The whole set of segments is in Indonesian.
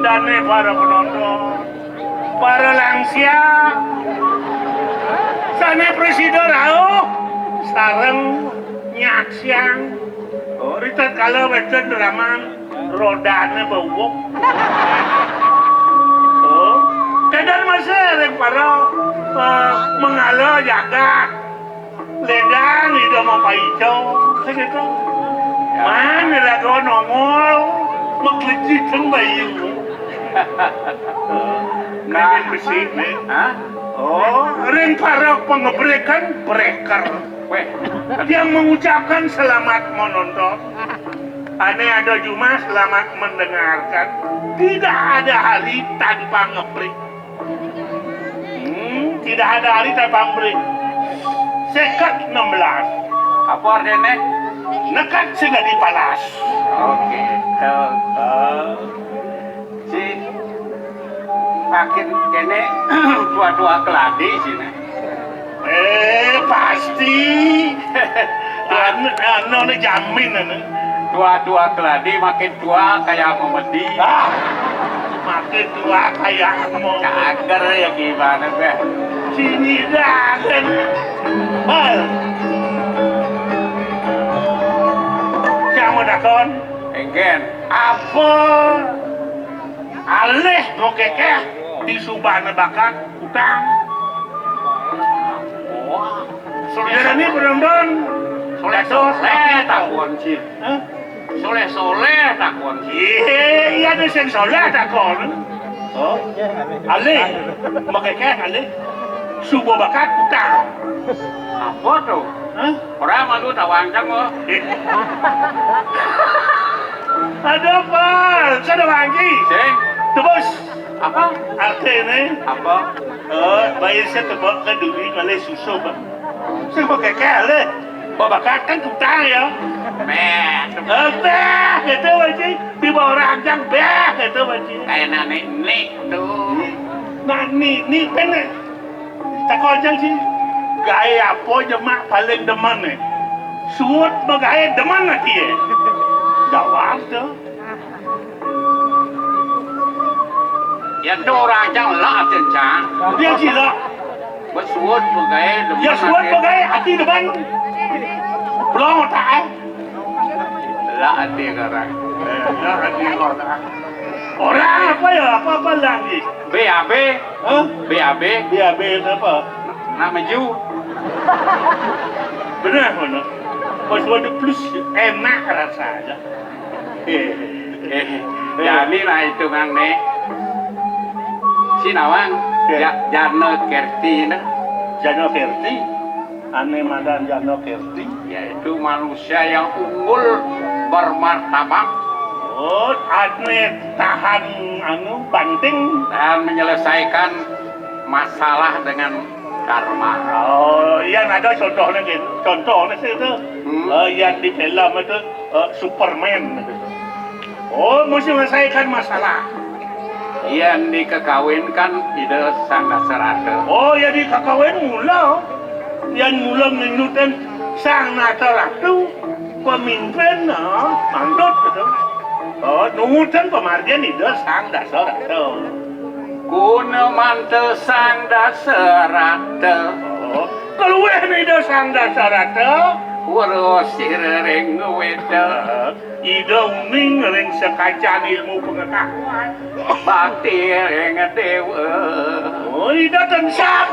Dane para penonton, para langsia, sana presiden rao, sareng nyaksiang, rita kala wecen draman rodane bawok. Kadang masa rek para mengala jagat, ledang itu mau paico, segitu. Mana lagu nongol, makliji keng bayu. Nah, besi, ring para pengebrekan breaker. Yang mengucapkan selamat menonton. Aneh ada cuma selamat mendengarkan. Tidak ada hari tanpa ngebreak. Tidak ada hari tanpa ngebreak. Sekat 16. Apa artinya? Nekat sudah dipalas. Oke. Si makin kene dua-dua keladi sini. Pasti. Anu jamin anu. Dua-dua keladi makin tua kayak memedi. Makin tua kayak mau. Cager ya gimana be? Sini dah kan. Siapa dakon? Enggen. Apa? Alih mau kekeh di subana bakat utang. Saudara ini penonton. Soleh tak kunci. Soleh tak kunci. Iya ada yang soleh tak kon. Alih mau kekeh alih. Subuh bakat utang. Apa tuh? Orang malu tawancang loh. Ada apa? Sudah lagi. Sing. Terus Apa? artinya Apa? bayar saya tebak ke duit malai susu bang. Saya pakai kele. Bakat kan utang ya. Beh, itu wajib. Di bawah ranjang beh, itu wajib. Kayak nenek tuh. Nah, ni bener. Tak kau aja sih. Gaya apa jemak paling demen nih? Suut bagaya demen nanti ya. Dawang tuh. Ya tuh orang jangan lah cencang. Dia gila. Bersuut bagai Ya suut bagaya hati depan. Belum tak. lah hati sekarang. Lah hati orang. Orang apa ya? Apa lagi? BAB. BAB. BAB apa? Nama Ju. Benar mana? Pas ada plus enak rasanya. Jadi lah itu kan nih. Si Nawang, Jano Kerti nih. Jano Kerti, aneh madan Jano Kerti. Yaitu manusia yang unggul bermartabat. Oh, aneh tahan anu banting Dan menyelesaikan masalah dengan karma. Oh, yang ada contohnya gitu. Contohnya sih itu. Yang di film itu Superman. Oh, mesti menyelesaikan masalah. Yang dikekawinkan ide sang dasarate. Oh, yang dikakawin mula. Yang mula menyutan sang nataratu pemimpin, mandot gitu. Oh, nutan pemargian ide sang dasaratu. Kuna mante sang dasarate. Oh, keluar ide sang dasaratu. Urusir ring weda. Ide uning ring sekacang ilmu pengetahuan. Bakti ring dewa. Oh, ide tensang.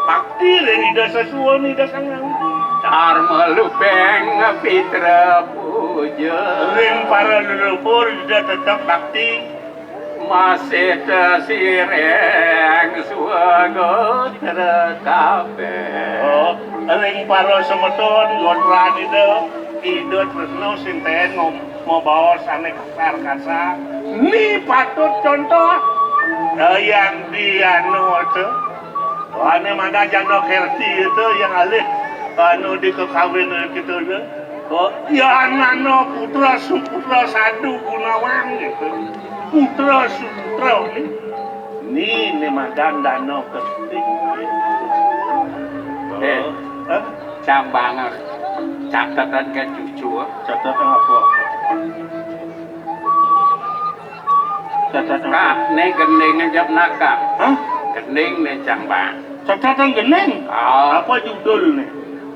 Bakti ring ide sesuatu ide sangang. Dharma lupeng fitra puja. Ring para leluhur ide tetap bakti. Masih tesireng yang suaga terkabeh. Oh, ring para semeton gondran itu ide tresno sinten ngobaos ane kasar. Ni patut contoh yang dianu itu. Ane mana janda kerti itu yang alih anu di kekawin gitu deh. Oh, ya nano putra suputra sadu Gunawan gitu. Putra suputra ini madan dano kerti. Cambangan catatan ke cucu. Catatan apa? Catatan Kak, ne gending jam nakak. Hah? Gending ne cambang. Catatan gening? Oh, Apa judulnya?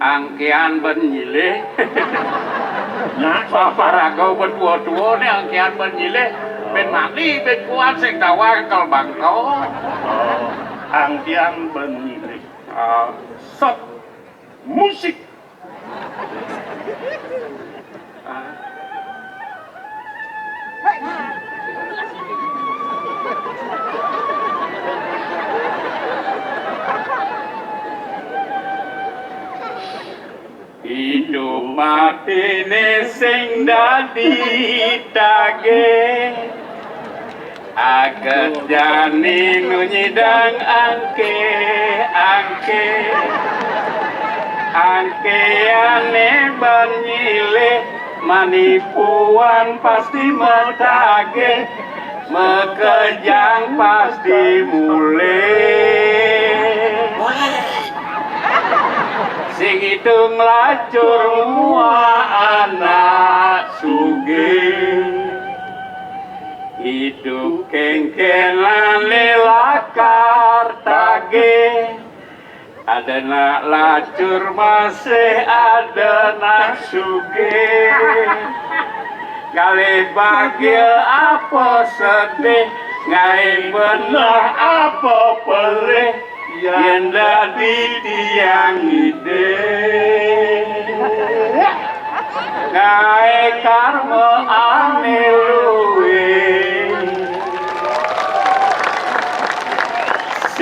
angkian benyile. Nah, Paparaga berdua-dua ne angkian benyile. Ben mati, ben kuat sing tawang kal bangko. Oh, angkian benilai. Oh, Sot musik. hidup mati ne sing dadi tage. Aget jani nu nyidang angke ane banyile manipuan pasti metage mekejang pasti mulai sing hitung lacur mua anak sugih hidup kengkenan lelakar tage ada nak lacur masih ada nak sugih kali bahagia apa sedih ngai benar apa perih yang dadi tiang ide ngai karma ane luwe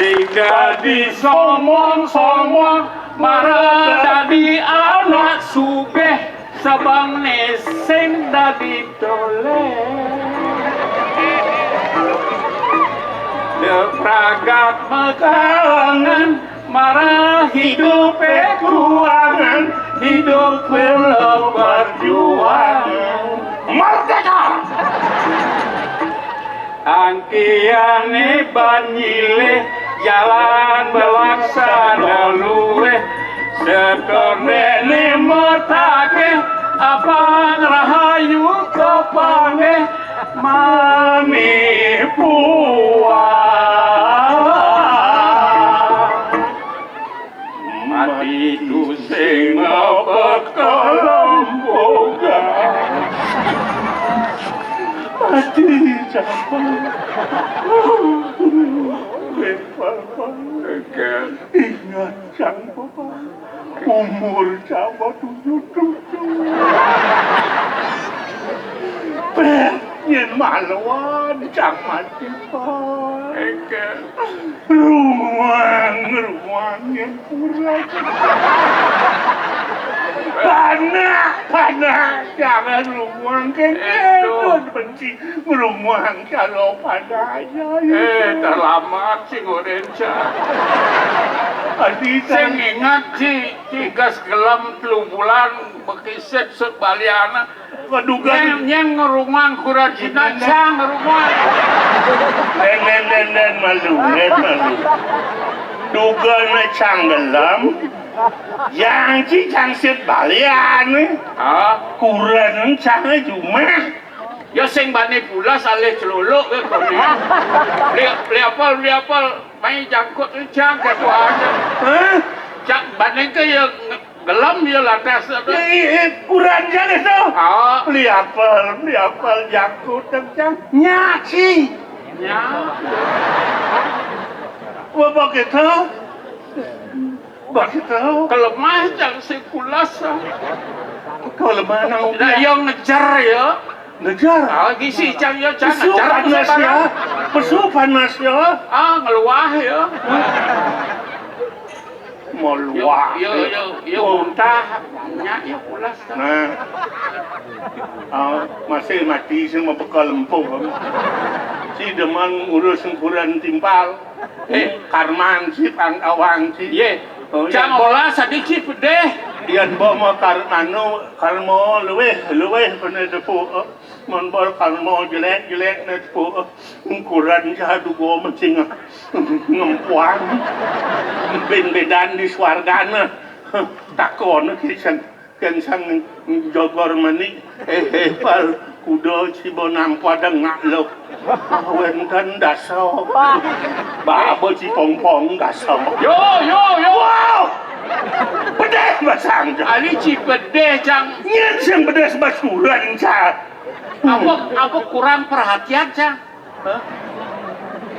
sing dadi somong-somong marah dadi anak sugih sabang ne sing dadi tole de pragat mekalangan marah hidup kurangan hidup perjuangan Merdeka! angkiane banyile jalan belaksana luwe sekone limotake apa rahayu kepange manipuan mati tu sing pekalomboga Mati capang. Ingat sang papa, umur sama 77. Pengen maluan cang mati pak. Ruang yang kurang. Panah, jangan ruang kengkeng benci meruang kalau panahnya. Terlamat sing orenca. Adi Sing ingat tiga segelam 3 bulan bekiset sebaliana. Keduga Yang ngerumang kurajina cang ngerumang. len malu. Duga na canggelam. Yang cicang set balian. Kurang cangnya cuma. Ya sing bani pula saleh celuluk ke kau Beli apa main jangkut cang ketuanya. Cak bani ke ya gelam ya latas Kurang jangan itu. Beli apel jangkut cang nyaci. Ya. Bapak kita. Kelemah jang sekulas. Kalau mana Dah yang ngejar ya. negara. Gisi cang ya cang. Pesu panas ya. Pesu panas ya. Ngeluah ya. Meluah. Yo muntah. Ya pulas. Nah. Masih mati semua bekal empuk. Si deman urus ukuran timpal. Karman si pang awang si. Ye. Cang olah sedikit pedeh. Yan bawa karmo luweh pernah depu. Menbor karmo jelek na depu. Ukuran jadu go mencing ngempuang. Ben-bedan di swargana. Takon kisan sang jogor mani pal kudo cibonang padang ngaklok wenten daso babo cipong-pong daso Yo wow pedeh basang ali cipedeh cang nyen sing pedes basuran ca apa kurang perhatian cang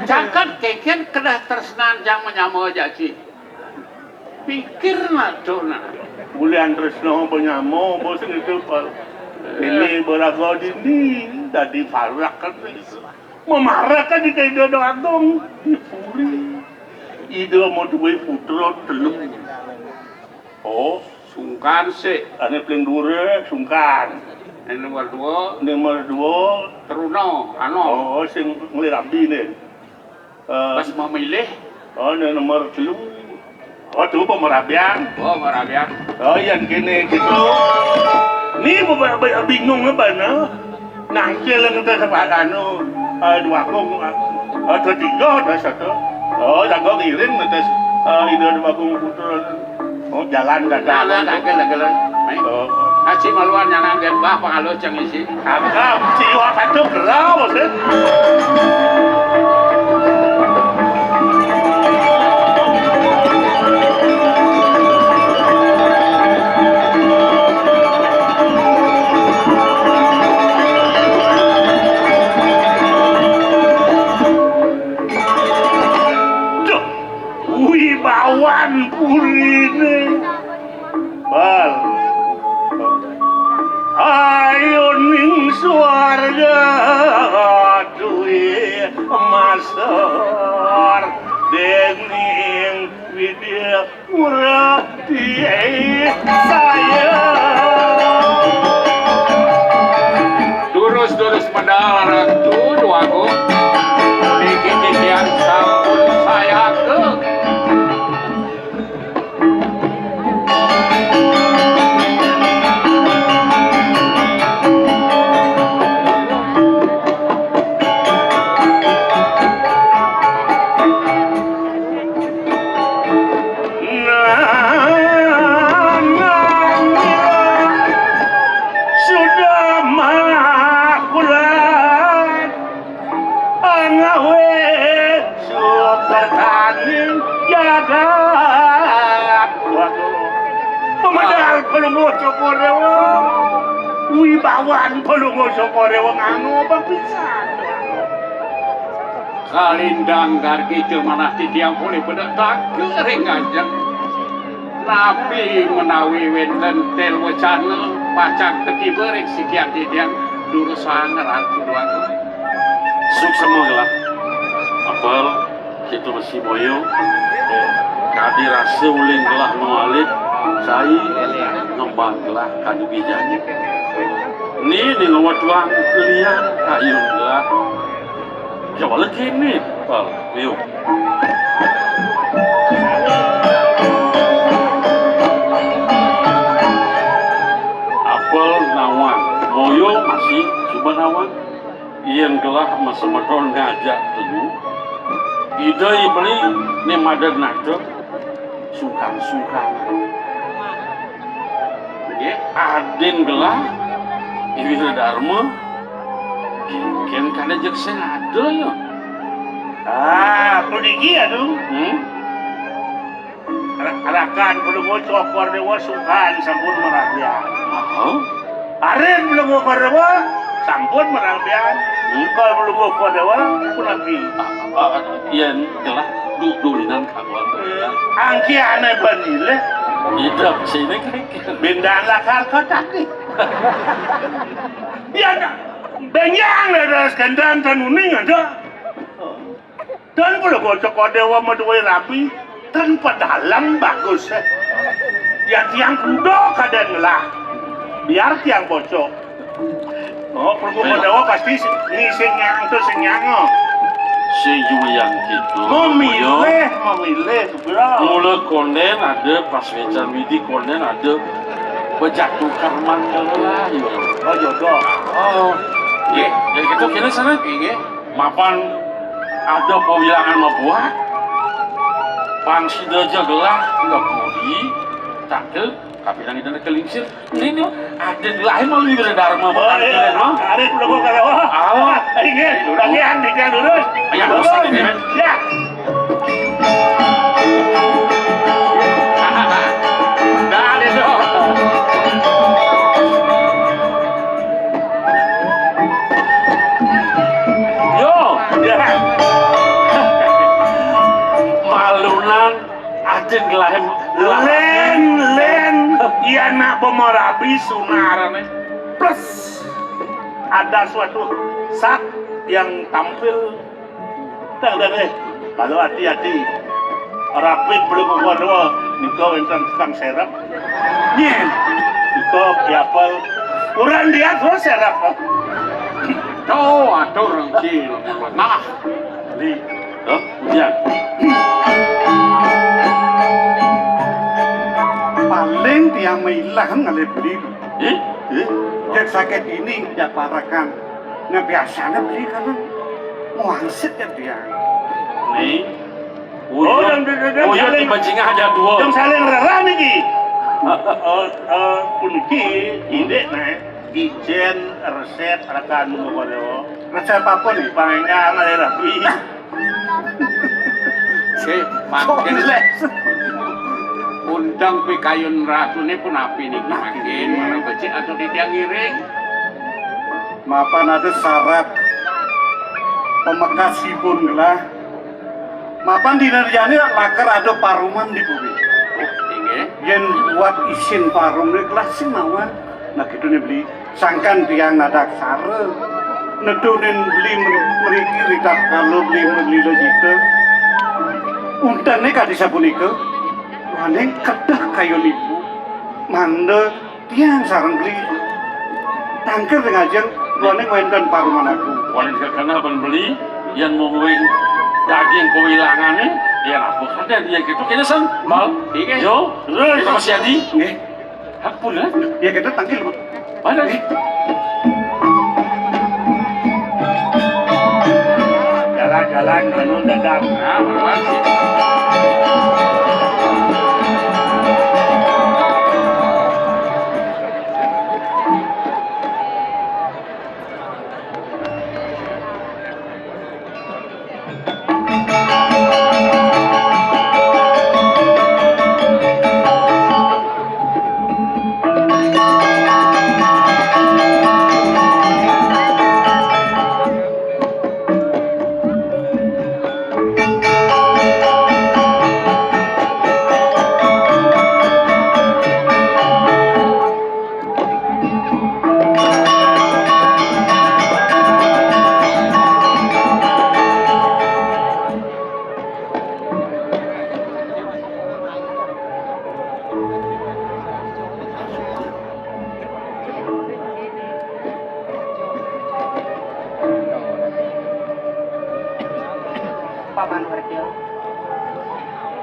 cang kan keken kedah tersenan cang menyama jaci pikir nak dona bulan tresno penyamo bos itu pal ini berago dini dadi farak kan memarah kan di kaido agong dipuri ide mau duwe putra telung oh sungkan sih ane paling dure sungkan nomor 2 Teruno oh sing nglirambi ne pas memilih nomor 3 oh tu pemerabian oh yang gini gitu ni bingung apa na nangkel lang kita sa dua kong tiga ada satu jago iring terus ide dua kong putra jalan dagang Haji maluan yang nanggen bah pangalo cang isi agak jiwa patuh gelau bos wibawan purine bal ayo ning swarga duwe masar dening widya murati saya durus medal ratu duaku bikin titian sampun saya ke wibawan pelungo sokorewa nganu papisan kalindang gargi itu manah titiang pulih pada taker ngajak nabi menawi wenten tel wacana pacak teki berik sikian titiang duru sangat ratu duaku suk semoga apal itu masih boyo kadi rasa uling gelah nualit saya ngembang gelah kadu bijanya ni ngawat wang kelian kayun gelah coba lagi ni pal yuk apal nawang boyo masih coba nawang yang gelah masemeton ngajak dulu ide beli ni madad nakdo sungkan ya adin gelah ini dharma kan kada jek sing ada ya pergi aduh arakan belum mau cokor dewa sungkan sampun merabian aren belum mau dewa sampun merabian kalau belum mau dewa punapi iya gelah dulinan kawan angki aneh banile hidup sini kan bendang lakar kotak nih ya Benyang ada skandal dan uning ada. Dan kalau bocok kodewa meduai rapi tanpa dalam bagus. Ya tiang kudo kadang lah. Biar tiang bocok. Oh, perlu kodewa pasti ni senyang tu senyang oh. Si yang gitu. Memilih, bro. Mula konden ada pas wecan widi konden ada bejatuh karman lah yo. Oh jodoh. Oh, ya gitu kini sana. Iya. Mapan ada pewilangan mabuat. Pangsi deja gelah nggak puri, tak ke kapitan itu nak kelingsir. Ini ada lain mau lebih berdharma bukan kalian mah. Ada perlu kalau Awak. Ingat, udah kian dikira lurus. Ya, lurus lagi, men. Ya. Dah ada tu. Yo, Ya. malunan ada gelahem Len, iya nak pemerabi sunar plus ada suatu saat yang tampil dan kalau hati-hati rapid belum membawa nikau enten tukang serap nyen nikau kiapal kurang dia terus serap Tuh, atur orang kecil. Nah, di oh, hujan. Paling dia mailang ngale beli Eh? cek sakit ini tidak parakan nah biasanya beli kan wangsit ya dia Nih. Oh, dan saling bajingan aja dua. yang saling rela nih puniki ide nah ijen resep rekan mengono resep apa nih panengan ada rapi si makin undang pikayun ratu ni pun api ni makin mana becik atau di tiang iring. mapan ada syarat pemakasi pun lah mapan di nerjani lakar ada paruman di bumi Tinggi. yang buat isin parum ni kelas sih mawa nah gitu nih beli sangkan tiang nadak sare nedunin beli meriki ridak kalau beli gitu untan nih kadi sabun itu maneng kedah kayu ibu mande tiang sarang beli tangker dengan jeng maneng mainkan paruman aku Walau karena abang beli yang mau ngewing daging kewilangannya dia apa ada dia gitu kayaknya san mal Iya. yo terus kita masih adi nih hakpun lah ya kita tangkil mana nih jalan-jalan anu dadap Nah, mana Paman Werdio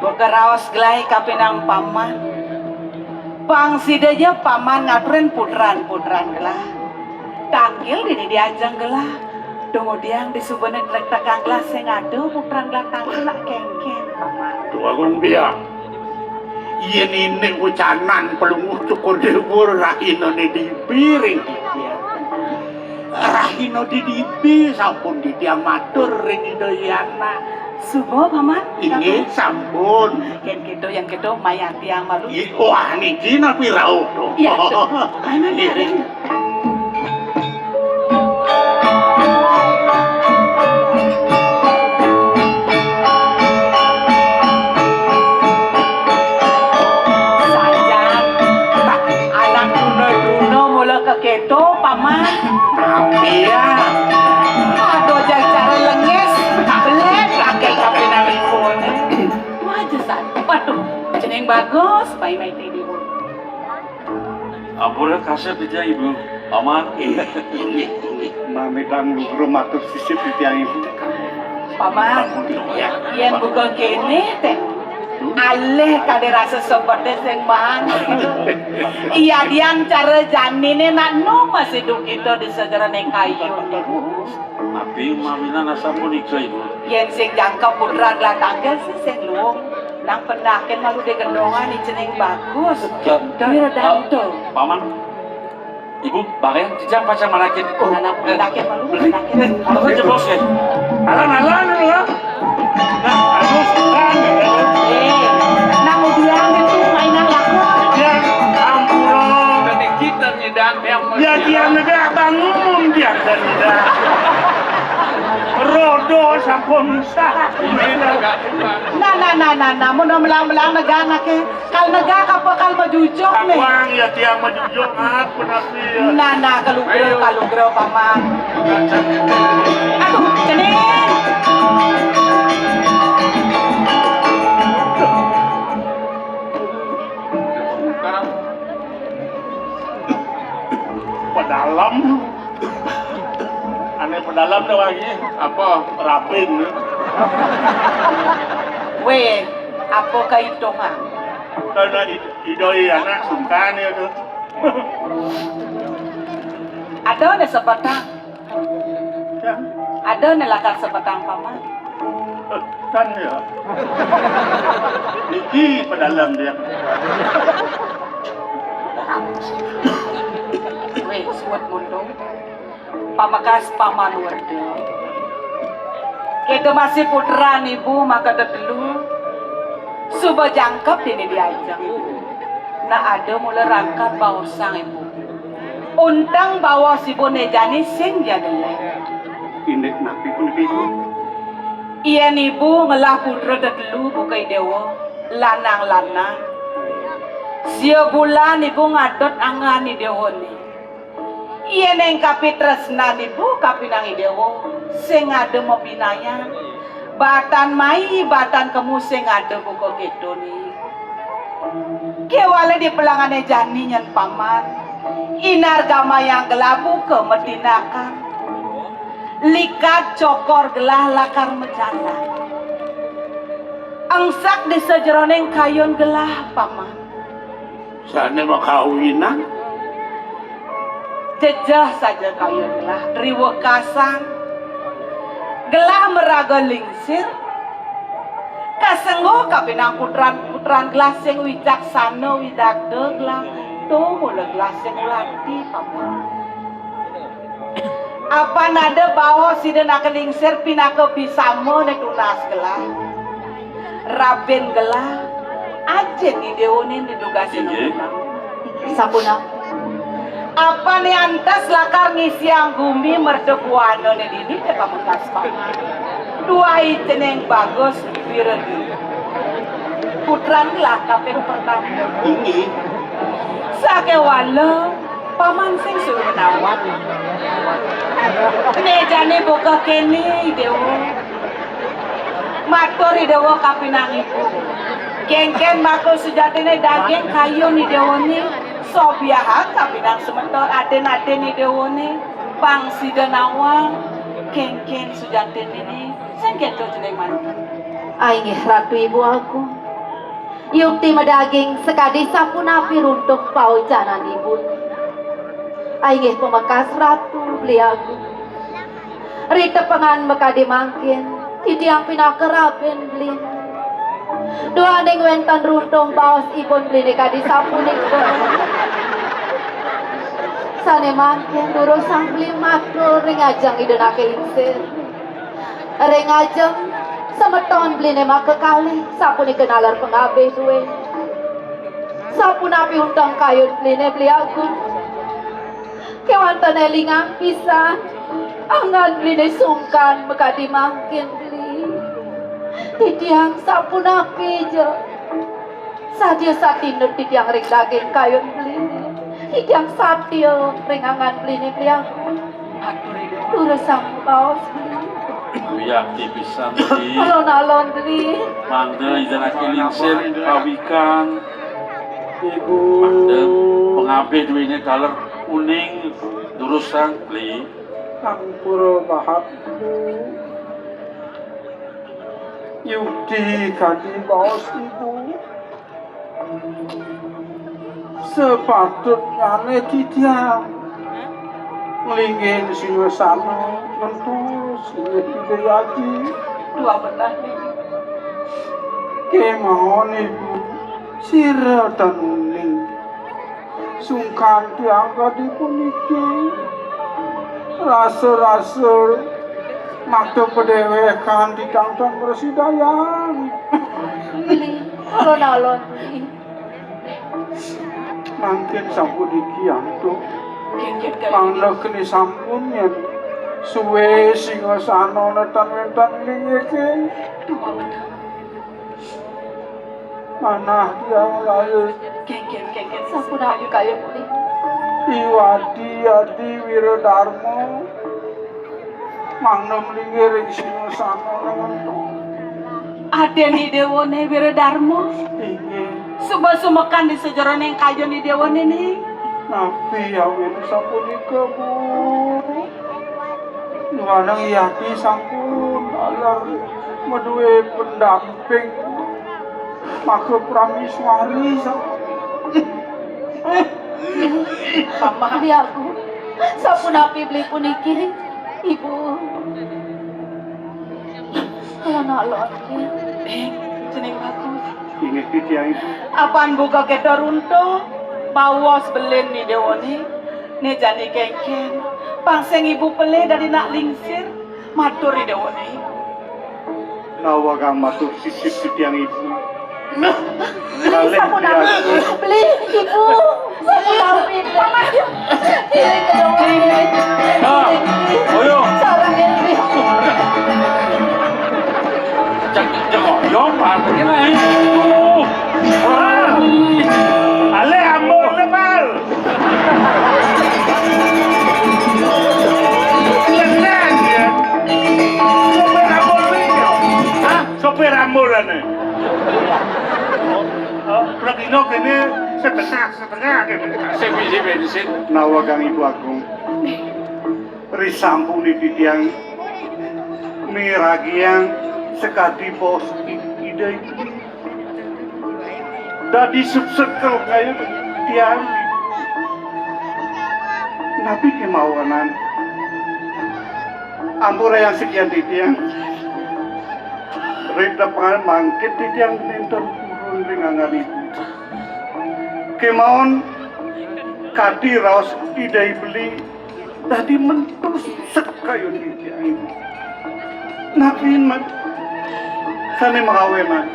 Bogaraos gelai kapinang paman pangsideja paman ngaturin putran gelah tanggil dini diajang gelah kemudian disubenin lek takang gelah sing ngadu putran gelah tanggil nak kengken paman Tuagung biang yen ini ucanan pelunguh cukur dewur rahino ni di piring dia rahino di dipi sampun di dia matur ring idoyana subo paman ini sampun yang gitu mayan tiang malu wah niki napi rauh iya mana anak Bruno mula ke keto paman tapi ya bagus, baik-baik di ibu. Ampun kasih dia ibu. Paman. Mami dan guru matur sisip di tiang ibu. Paman, yang buka kene teh. Aleh kade rasa seperti sing mang. Iya diang cara janine nak no masih duk itu di sejarah neng kayu. Tapi mamina nasa pun ikhlas ibu. Yang sing jangka putra gelah tangga sih sing luang. Nang pendakin malu de gendongan ni ceneng bagus. Dari redang tu. Paman. Ibu, bagay jejak pacar manakin. Anak pendakin malu pendakin. Kalau saja bos ya. Alan lu. Nah, aku suka Nang udiang itu mainan lakon. dia ampun. Tadi kita nyedang yang Ya dia negara bangun dia dan tidak. Rodo sampun sah. Nah, mau melang-melang negara ke. Kal negara apa kal majujuk nih. Kawan ya dia majujuk aku tapi. Nah, kalau paman. Aduh, cening. Pedalam. Aneh pedalam dah lagi. apa? Rapin. Weh, apa kaitongan? Karena idoi anak sungkan ya tuh. Ada nih sebatang. Ya, Ada nih lakar sebatang paman. kan ya. Niki pedalam dia. Weh, suat mundung. Pamakas paman warga. Kita masih putra ibu maka dulu. Suba jangkep ini diajak. Nah ada mulai rangkat bawa sang ibu. Undang bawa si bonejani sing jadilah. Indek napi pun ibu. Iya ibu ngelah putra dulu bukai dewa. Lanang-lanang. Sia bulan ibu ngadot angani dewa ni. Iya neng kapi tresna ibu kapi nangi dewa. Sing ada mau binaya. Batan mai, batan kamu sing ada buka gitu nih. Kewale di pelangane jani nyen paman. Inar gama yang gelabu ke medinakan. Likat cokor gelah lakar menjana. Angsak di sejeroneng kayon gelah paman. Sana mau kawinan. Jejah saja kayon gelah. Riwa kasang. Gelah meraga lingsir. Kasenggo kapinang putran gelas yang wijaksana widagde gelah. Tuh mula gelas yang latih paman. Apa nada bawa si dena kelingsir pinaka bisamo ne tunas gelah. Raben gelah. Ajen ni deonin didugasi nang. Sapuna. Apa nih antas lakar ngisi ang gumi merdepuano ne dini te pamukas paman. Dua iteneng bagus biredi. Putran gelah kaping pertama. Ini Sake wala paman sing suruh nawat. Nejane buka kene dewo. Matur dewo kapinang ibu. Ken mako sejatine daging kayu ni dewo ni. Sobiaha kapinang sementor aden-aden ni dewo ni. Bang sidenawang. Ken sejatine ni. Sengket to jeneng mantan. Aing ratu ibu aku. Yukti medaging sekadi sapunapi runtuh paucanan ibu. Aing pemakas ratu beli aku. Rita pengan mekadi mangkin. Titiang pinakerapen beli. Dua neng wentan runtung bawas ibon beli kadi sapunik. Sane mangkin durung sang beli makro ring ajang idenake insir. Ring ajang semeton beli nema kekali sapuni kenalar pengabe duwe. Sapunapi untang kayun beli aku. Kewantan elingang pisan. Angan beli sungkan mekadi mangkin beli. Titiang sapunapi je. Sadia satinut titiang ring daging kayun beli. Titiang satil ring angan beli aku. Turus sang bawas beli. Wiyak tipisan di Alon-alon beli. mangde idana kelingsir kawikan. Ibu. Mangde pengabeh duwine kaler kuning durusan beli. Ampura bahat. Yukti kadi bos ibu. Sepatutnya tiang ngelingin singasana nentu singa hidayati Dua benar nih. kemahon ibu sira tanuning sungkan tiang kadi puniki rasa-rasa makta pedewekan di kantong bersidayang Beli. Alon-alon beli. mungkin sampun iki antuk Kengket kali. mangla kini sampunnya suwe singasana netan-netan lingeke Dua benar. mana yang layu Kengket. Sampun aku kaya beli. iwadi adi wiradharma mangna lingere singasana nentu Ada ni dewone Wiradharma. ingin Suba sumekan di sejaran yang kayo ni dewone nih. nabi awin sapunika bu nuanang yati sampun alar meduwe pendamping maka prameswari Beli aku. Sampun api beli puniki. Ibu. Alon-alon beli. Jeneng bagus. Ingat tiang itu. Apaan buka kita runtuh? Bawas belen ni dewone. Ne jani kengken. Pangseng ibu pele dari nak lingsir. Matur ni dewone. Nawagang matur sisip tiang itu. Beli sampun api. Beli ibu. Sampun api. Mama. Ini kedua. Oyo, Sarang beli. jangan yo parkir lah. ale amor lebal lengan ya sopir amor video sopir amor ane Pragino kene setengah kene Saya bisi bensin. Nawagang ibu agung. Risampun di tiang miragiang sekati bos ide itu. Dadi subsekel kayu tiang. Nabi kemauanan. Ampura yang sekian di tiang. Rita pangan mangkit di tiang ninten turun ringangan ibu. Kemauan kadi raos idai beli tadi mentus sekayu di tiang ibu. Nabi man sani makawenan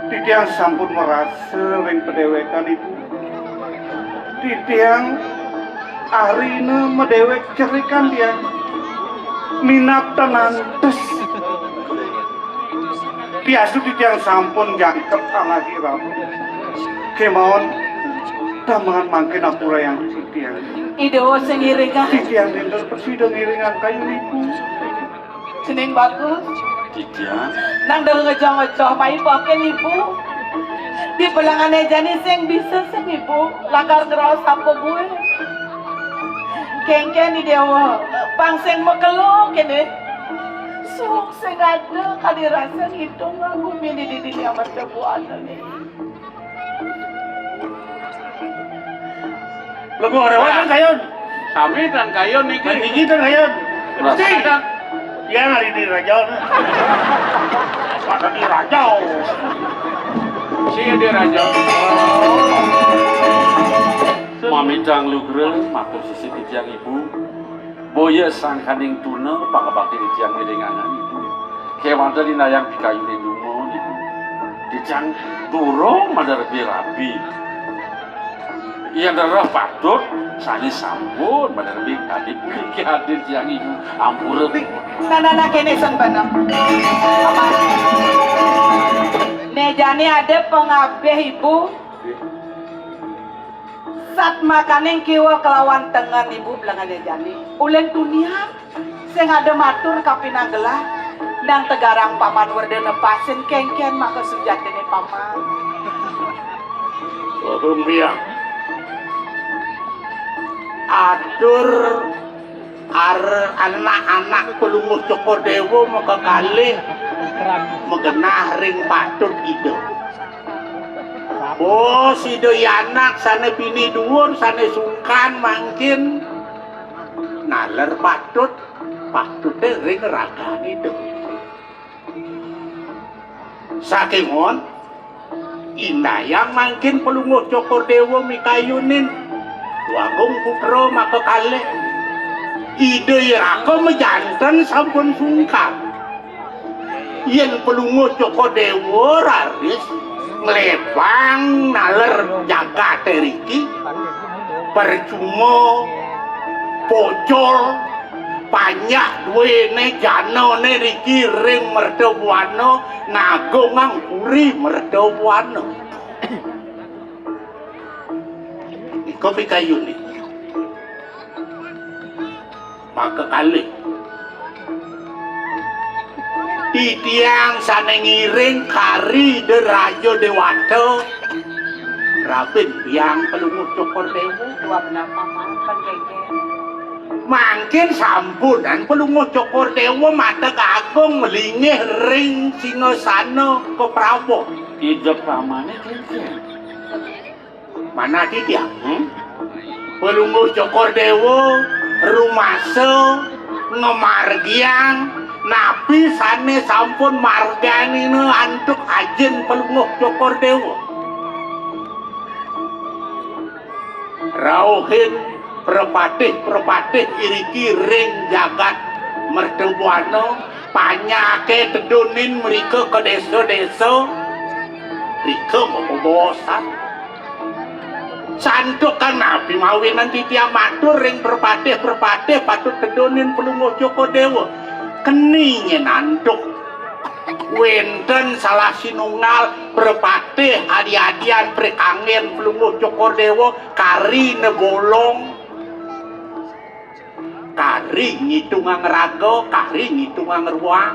di tiang sampun merasa ring pedewekan ibu di tiang arina medewek cerikan dia minat tenantes biasa di tiang sampun jangkep lagi ramu kemauan tamangan mangkin apura yang di tiang Idewo sendiri kan. di tiang dendel persidang iringan kayu ibu Jeneng bagus. Tidian, Nang dah ngejong-ngejong pai pakai ibu. Di belangane jani sing bisa sing ibu. Lakar keras apa gue. Kengken ni dewa. Pangseng mekelo kene. Sung sing ada kadi rasa hitung aku mini di dunia mata buat ni. Lagu orang kan kayon Sami dan kayo niki. gigi dan kayon Ada yang hari di rajau pada di rajau sih di raja. mamidang lugre matur sisi tidiang ibu. Boya sang kaning tuna pakabakti tidiang miringangan ibu. Kewan dari nayang pikayu lindungo ibu. Tidiang durung madarbi rabi. Iya darah patut sani sambut madarbi kadip iki hadir tiang ibu ampura. Nana kene son banam. Nejane ada pengabeh ibu. Sat makaning kiwa kelawan tengan ibu belangan nejane. Ulen dunia Sing ada matur kapinanggelah nang tegarang paman werdene pasen kengken maka sujatine paman. Rumbiang atur anak-anak pelunguh Cokodewo maka kalih mengenah ring patut itu. Oh si doi anak sana bini dhuwur sana sungkan mangkin naler patut ring ragan itu. Saking on inayang mangkin pelunguh Cokodewo mikayunin wagung putro maka kalih ide raka mejanten sampun sungkan yen pelunguh Cokodewo raris ngelebang naler jaga teriki percuma pocol banyak duwene janone riki ring merdawana nagongang puri merdawana iko pikayuni maka kali titiang sana ngiring kari derajo dewata rapin biang pelunguh Cokodewo Dua benar paman penggegen. mangkin sampunan pelunguh Cokodewo mata kagung melingih ring Singasana ke Prabu. Ide pamane kengken. Mana dia? Pelunguh Cokodewo rumasa ngemargiang napi sane sampun marganine antuk ajen pelunguh Cokodewo. Rauhin perpatih iriki ring jagat merdawana panyake tedonin mereka ke desa-desa rika mau bosan santuk kan nabi mawinan titiang matur ring perpatih patut tedonin pelunguh Cokodewo keninge nantuk wenten salah sinunggal perpatih adi-adian prekangen pelunguh Cokodewo kari nebolong kari ngitungang raga kari ngitungang ruang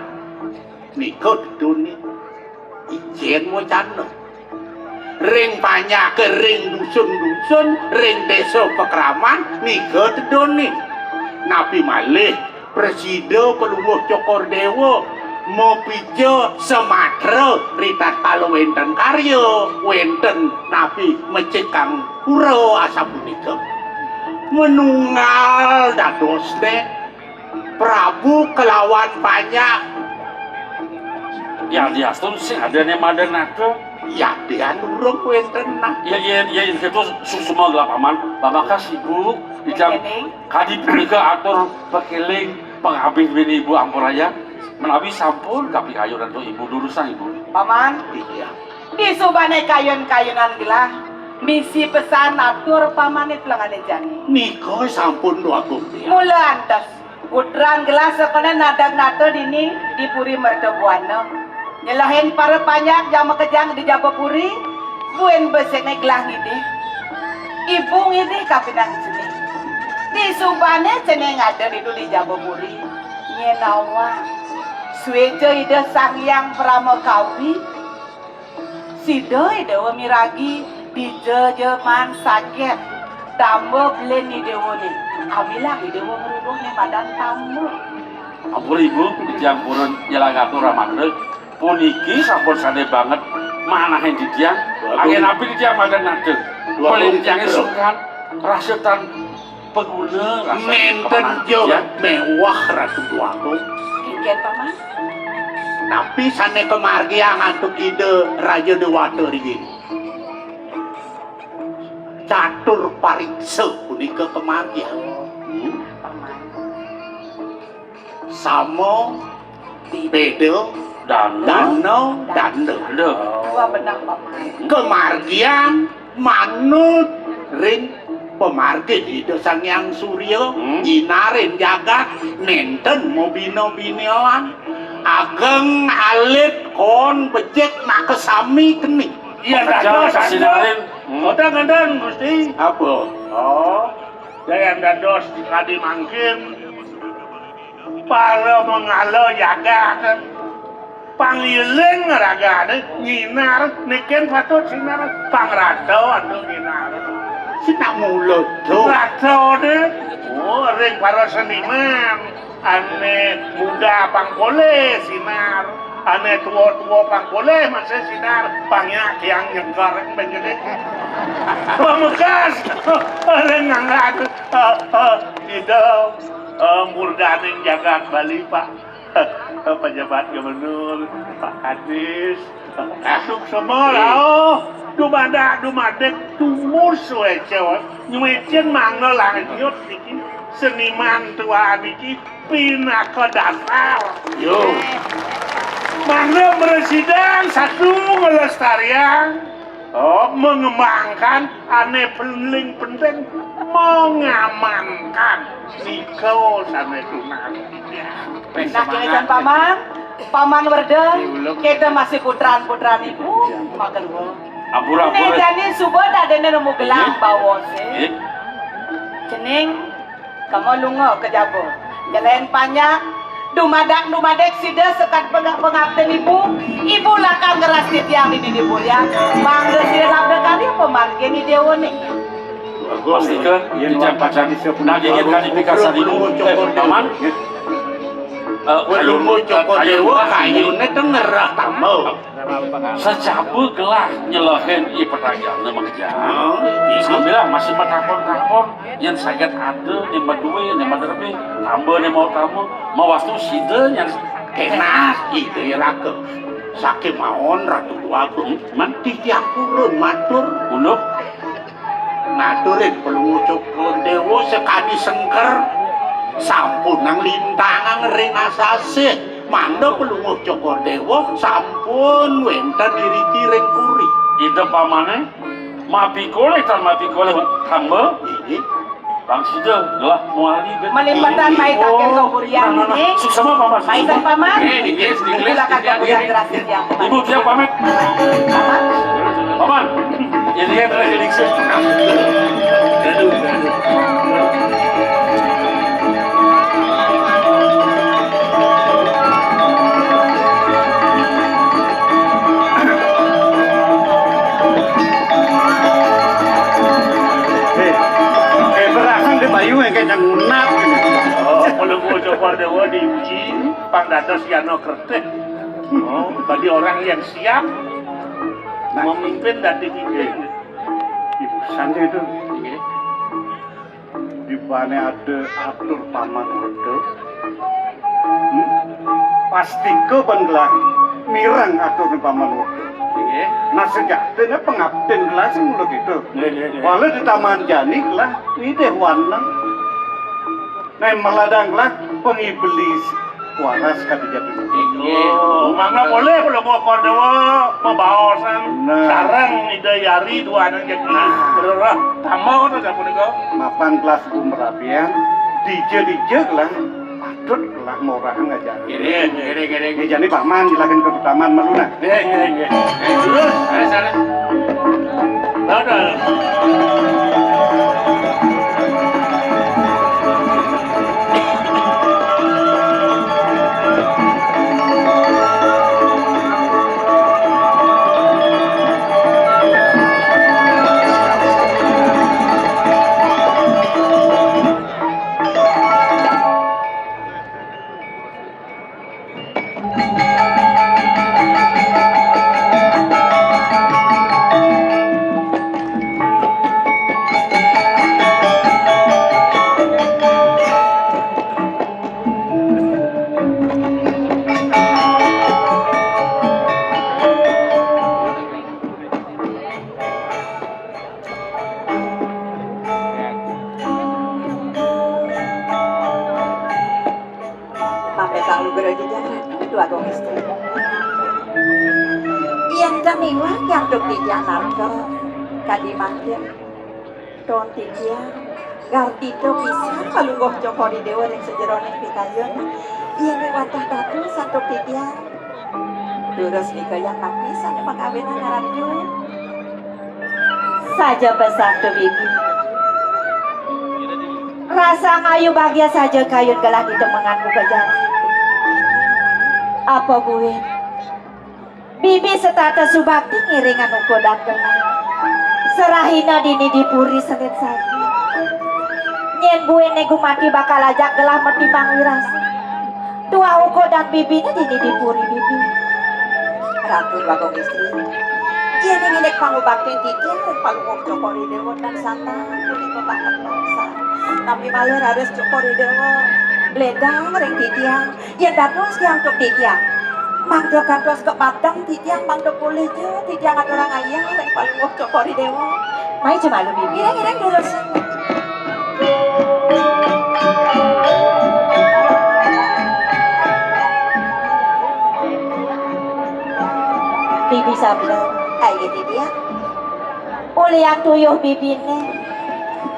nika duduni ijen mo jano ring banyak ke ring dusun-dusun ring desa pekraman nika duduni nabi malih presiden pelunguh Cokodewo mau pijo Sumatera ritat kalau wenten karya wenten nabi mencekang pura asa punika menunggal dadosne Prabu kelawan banyak Ya diastun sing adane madanake. ya dia nurung wenten nah Ya itu susuma gelap paman. Bapak sibuk di jam kadi punika atur pekeling pengabih bini ibu Ampuraya menawi sampun kapi kayu dan tuh ibu durusan ibu. Paman, iya di subane kayun-kayunan gelah misi pesan atur paman itu langane jani. niko sampun dua bukti Mula antas putran gelas sekalian nadag-nato dini di puri merdabuana nyelahin para panyak jama kejang di Jabapuri buen besek gelah ngide ibu ngide kapinang sini di subane ceneng ada itu di Jabapuri nyenawa suejo ide sang yang pramokawi sido ide miragi di jejeman sakit tambo beli ni dewo ni amilang ni dewo merubung ni badan tambo Ampun ibu di jam purun Yelagatur Ramadhan puniki sampun sade banget manahin di diang angin api di diang madanake boleh di diang sungkan rasetan pengguna menten juga mewah ratu tuaku kikian paman tapi sana kemargi yang antuk ide Raja Dewata ini catur pariksa punika kemargi paman sama bedo dan danau dande dua benang paman kemargian manut ring pemargi di Sang Yang Surya jinarin jagat nenten mobino-binioan ageng alit kon becek nak kesami kening iya dados sinarin kadang-kadang Gusti apa oh yang dados kadi mangkin para mengalo jaga kan pangiling ragane nyinar niken patut sinar pangrato anu nyinar Sinak mulut tuh. rato deh oh ring para seniman ane muda pang boleh sinar ane tua-tua pang boleh masih sinar pangyak yang nyenggar begini pamekas ring ngangkat hidup murdaning jagat Bali Pak pejabat gubernur Pak Kadis kasuk semua lah dumadek tumus we cewek nyuecen mangga lanjut niki seniman tua niki pindah ke dasar yo mangga presiden satu ngelestarian mengembangkan ane paling penting mengamankan niko sampai tunang Nah kira paman Werda kita masih putraan ibu makan gua Ampura ini jadi subuh tak ada nemu gelang bawa sih cening kamu lungo ke jabo jalan panjang dumadek sida sekat pengabden ibu lakar ngeras tiang di ibu ya mangga sida sabda kali pemargen di dewa nih pastikan dijam pacar nagingin kalifikasi dulu paman Lumut cokot dewa kayunya dengerah tambah secabu gelah nyelohin i pertanyaan nama kejam sambil masih menakon-takon yang sangat ada di Madue di Maderbe tambah nih mau tamu mau waktu sida yang enak ide rake sakit maon ratu tuaku mati tiap purun matur untuk naturin pelungu cokot dewa sekali sengker sampun nang lintangan ring asase manda pelunguh Joko Dewa sampun wenten diriki ring kuri ide pamane mapi koleh tambah ini bang sida gelah muali melimpatan maitaken kaburian ini suksama paman maitan paman yes ibu lakar kaburian geras tiang ibu dia pamit paman ini yang prediksi Bayu yang kayak ngunap. pelunguh Joko Dewa diuji pangdados Yano Kerteh bagi orang yang siap memimpin dan dipimpin Ibu Santi itu di mana ada atur paman Werda pasti ke banglah mirang atur paman Werda nah sejatinya pengabden gelas mulu gitu walau di taman jani gelas ini deh warna nah meladang gelas pengiblis waras kata jatuh mana boleh kalau mau Kordewa membawasan sarang ide yari dua anak jadi bererah tambah atau siapa nih kau mapan kelas merapian dije gelas patut gelas morahan ngajar gede jadi paman dilakukan ke taman meluna terus sana ada Gardito pisan kalunggoh Joko di dewa yang sejeronek pitayon iya lewatah datu satu titian terus nikayang napisan emang kawinan ratu saja pesan tuh bibi Rasa ngayu bahagia saja kayun gelah di temenganmu kejadian. Apa buin? Bibi setata subakti ngiringan uko dan gelah. Serahina dini dipuri senit saja. Nyen buin nego mati bakal ajak gelah metimbang wirasi. Tua uko dan bibinya dini dipuri bibi. Ratu bagong istri. Iya nih milik pangu bakti titian dan palungok Jokori Dewo dan Santa kuli pemakan bangsa. Tapi malah harus Jokori Dewo ledang ring titian. Ya dados yang untuk titian. Mangdo kantos ke padang titian mangdo boleh je titian ada orang ayah ring palungok Jokori Dewo. Mai cuma lu bibi. Ireng-ireng dulu sih. Bibi sabda. Ayo titian. Uli yang tuyuh bibine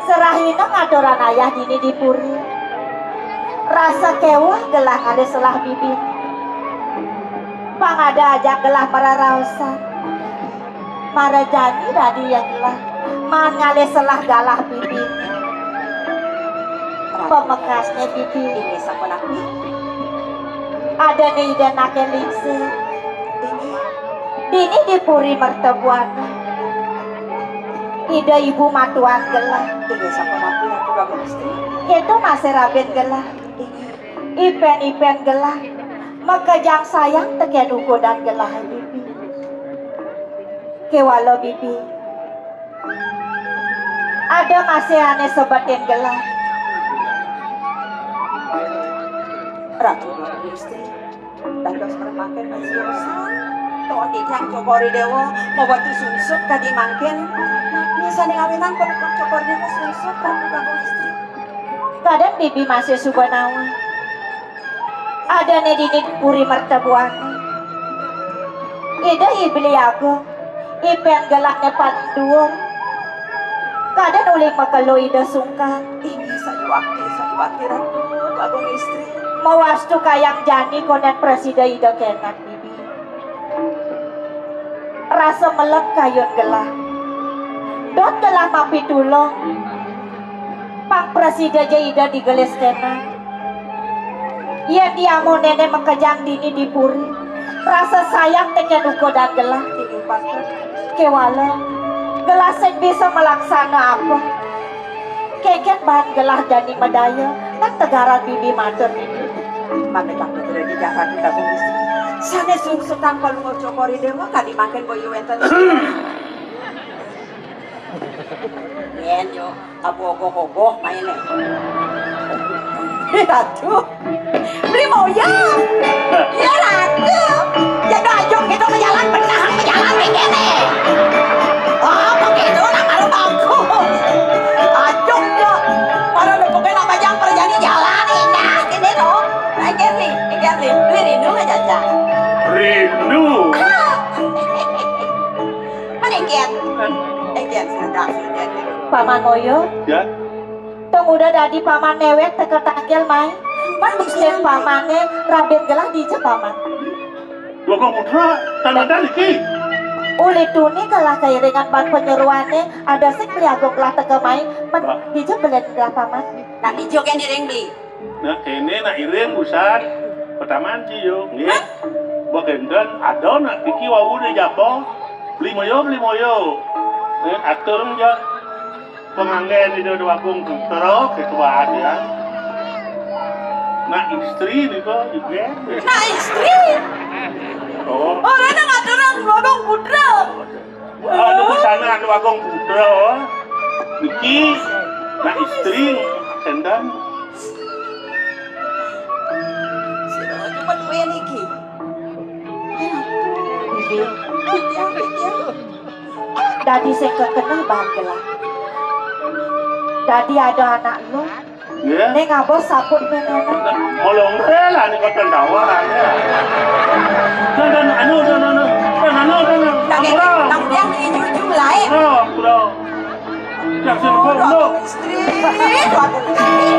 serahina ngadoran ayah dini dipuri. Rasa kewah gelah ada selah bibin. Pang ada ajak gelah para rausan. Mara jani dadi yang gelah man ngale selah galah bibin. Pemekasnya bibi Ini saponapi. ada nih dan nake lingse. Dini dipuri mertebuan. Ida ibu matuan gelah. Ini saponapi yang juga bagong istri. Itu masih raben gelah. Ipen gelah. Makajang sayang teken uko dan gelah bibi. Kewalo bibi. Ada masih aneh sebatin gelah. Ratu bagong istri. Dados meremakan masih usan. Tuan titian Jokori Dewo mau batu sunsut kadi mangkin. Biasa nih ngawinan palungok Jokori Dewo sunsut ratu bagong istri. Kadang bibi masih subanawa. Ada nih dini puri mertebuan. Ida ibli aku. Ipen gelaknya panduan. Kadang uling makalo ida sungkan. Ini sayuwakti ratu bagong istri. Mawastu kayang jani konen presida ida kenak bibi. Rasa melek kayun gelah. Dot gelah mapi tulong. Pak presida ida digelis kenak. Ia diamu nenek mekejang dini dipuri. Rasa sayang teken uko dan gelah. Ini patut. Kewala gelah sing bisa melaksana apa. Keket bahan gelah dani medaya. Nang tegaran bibi matur bibi. Maka tak betul di Jakarta bagong istri. Sana sungsutan palungok Jokori Dewo kadi makan boyo enten. Yen yo abogo-bogo maine. Ratu. Beli mau ya. Ya ratu. Ya dajong gitu menjalan benar menjalan begini. Oh begitu nak malu bagus. Ajong ya. Para lupukin apa jang perjani jalan indah gini dong. Ikan li, beli rindu nggak jaja? Rindu. Mana ikan sedap. Paman Moyo. Ya. Tong udah dadi paman newek teke tanggel mai. Man bisnis pamane raben gelah di paman. Bagong putra tanah iki. Uli tuni gelah kairingan ban penyeruane ada sing beliagong gelah teke mai. Man di belen gelah paman. Nak hijau kan diring beli. Nah kene nak iring busan pertamaan ciyo. Nggih. Bagenden ada nak iki wawu di Japo. Beli moyo. Atur aja. Penganggen di Bagong putra ketua dia. Nah istri nih kok juga. Nah istri. Oh. Orang nak ada orang Bagong putra. Aduh busana ada Bagong putra. Niki. Nah istri sendan. Cuma dua niki. Bibi Pitia. dadi sing kekena bahan gelah. Dadi ada anak lu. Ya. Ning abos saput menena. Molong rela nih kau tendawan ya. Dan anu. Nang dia hijau lain. Bro. Yang senpon lo. Istri. Bagong istri.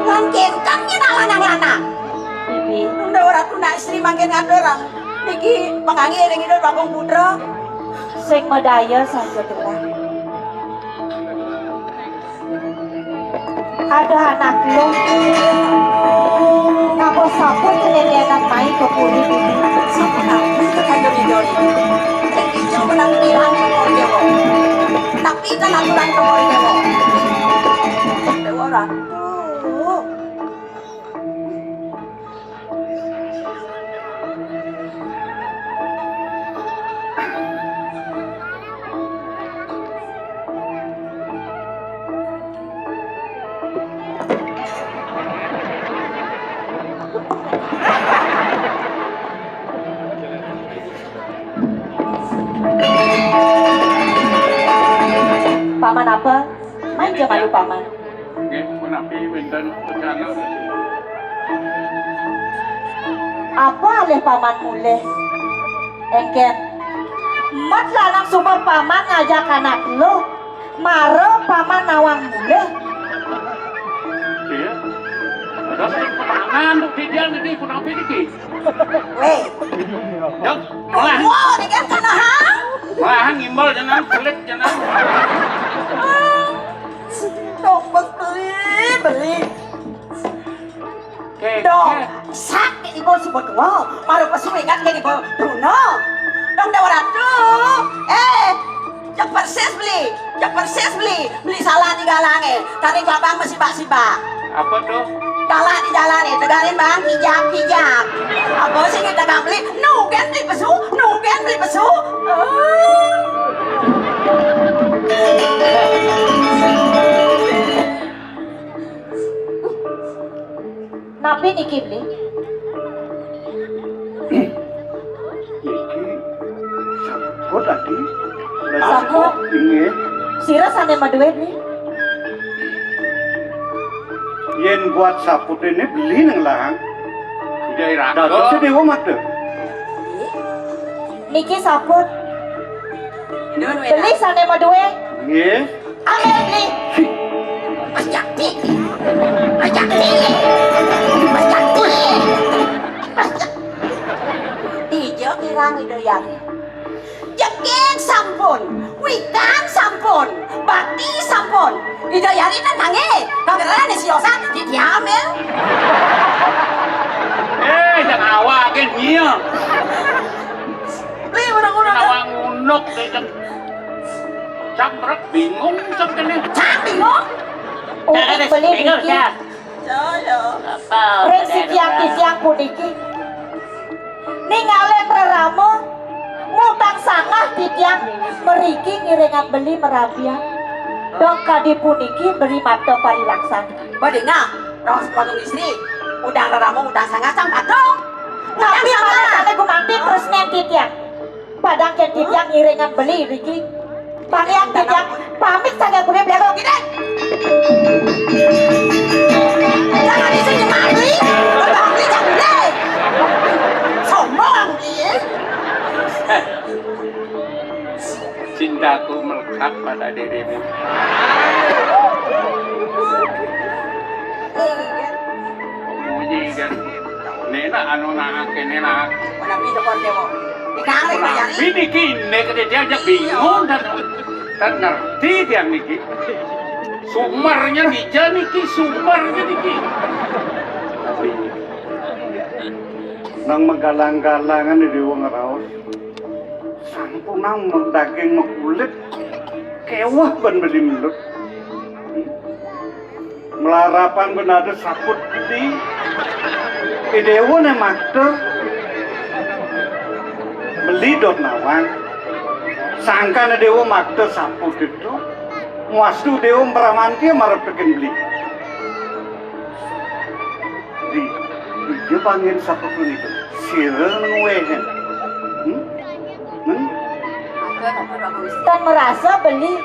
Mungkin kami lana. Bibi Udah orang tuna istri makin ada orang. Niki pengangin yang hidup Bagong putra. sing medaya saja gelah. ada anak lo kamu sabun kenenenan main ke puri bumi Siapa tahu kekayo ni Dori. Jadi coba nak bilang ke Kori Dewo. Tapi kan aturan ke Kori Dewo. Dewo Ratu. paman apa main aja malu paman Nggih, menawi wonten bencana. apa alih paman mulai engken mat lanang super paman ngajak anak lo maro paman nawang mulai Iya. Terus kemangan untuk dia niki menawi niki. Weh, Dok, malah wow, ni kan kena hang. malah ngimbal jangan pelit jangan. Dong beli. Dong, sakit ibu si berdua. Maru pesuwi kan jadi Bruno. Dong Dewa Ratu. Jak persis beli. Beli salah di galange. Tadi kelabang masih bak-sibak. Apa tuh? Kalah di jalan nih, tegarin bang, kijak. Apa sih kita gak beli? Nugen beli pesu. napi niki beli Sabut tadi. Sabut? Ingat. sira sane maduwe beli Yen buat sabut ini beli nang lang. Daerah. Dados dewa mata. niki sabut Dun beli sane maduwe Nggih. ame beli Ajak ti. Ijo kirang idoyan. Jekeng sampun, witan sampun, bakti sampun. Idoyan itu tangi, kageran si Yosa didiamin. Jangan awakin dia. Li urang-urang. Awang unuk deh. Camrek bingung cak kene. Bingung. unik beli niki Joyo. prinsip yang disiang puniki ningalen reramo mutang sangah titiang meriki ngiringan beli merabian dong kadi puniki beri mata parilaksan Badinga, ros potong istri. Udang raramu udang sangat sampat dong. tapi malah sana gumanti terus nen titiang padang ken titiang ngiringan beli riki Paniang titiang pamit sangat boleh belakang Gini. Jangan di sini mati. Bang beli jangan beli. Sombong beli. Cintaku melekat pada dirimu. Muji kan. Nena anu nangake nena. Mana pintu korte mo. Dikang bayari. Ini kini dia aja bingung dan ngerti dia niki. Sumarnya dija niki, sumarnya niki. Nang magalang-galangan di dewa ngeraos. Sampun nang daging mekulit. Kewah ban beli melut. Melarapan benada saput di dewa ne makte. Beli dot nawang. Sangka ne dewa makte saput itu. Muastu dewa meramanti marap tekin beli. Dia panggil saput itu. Sireng wehen. dan merasa beli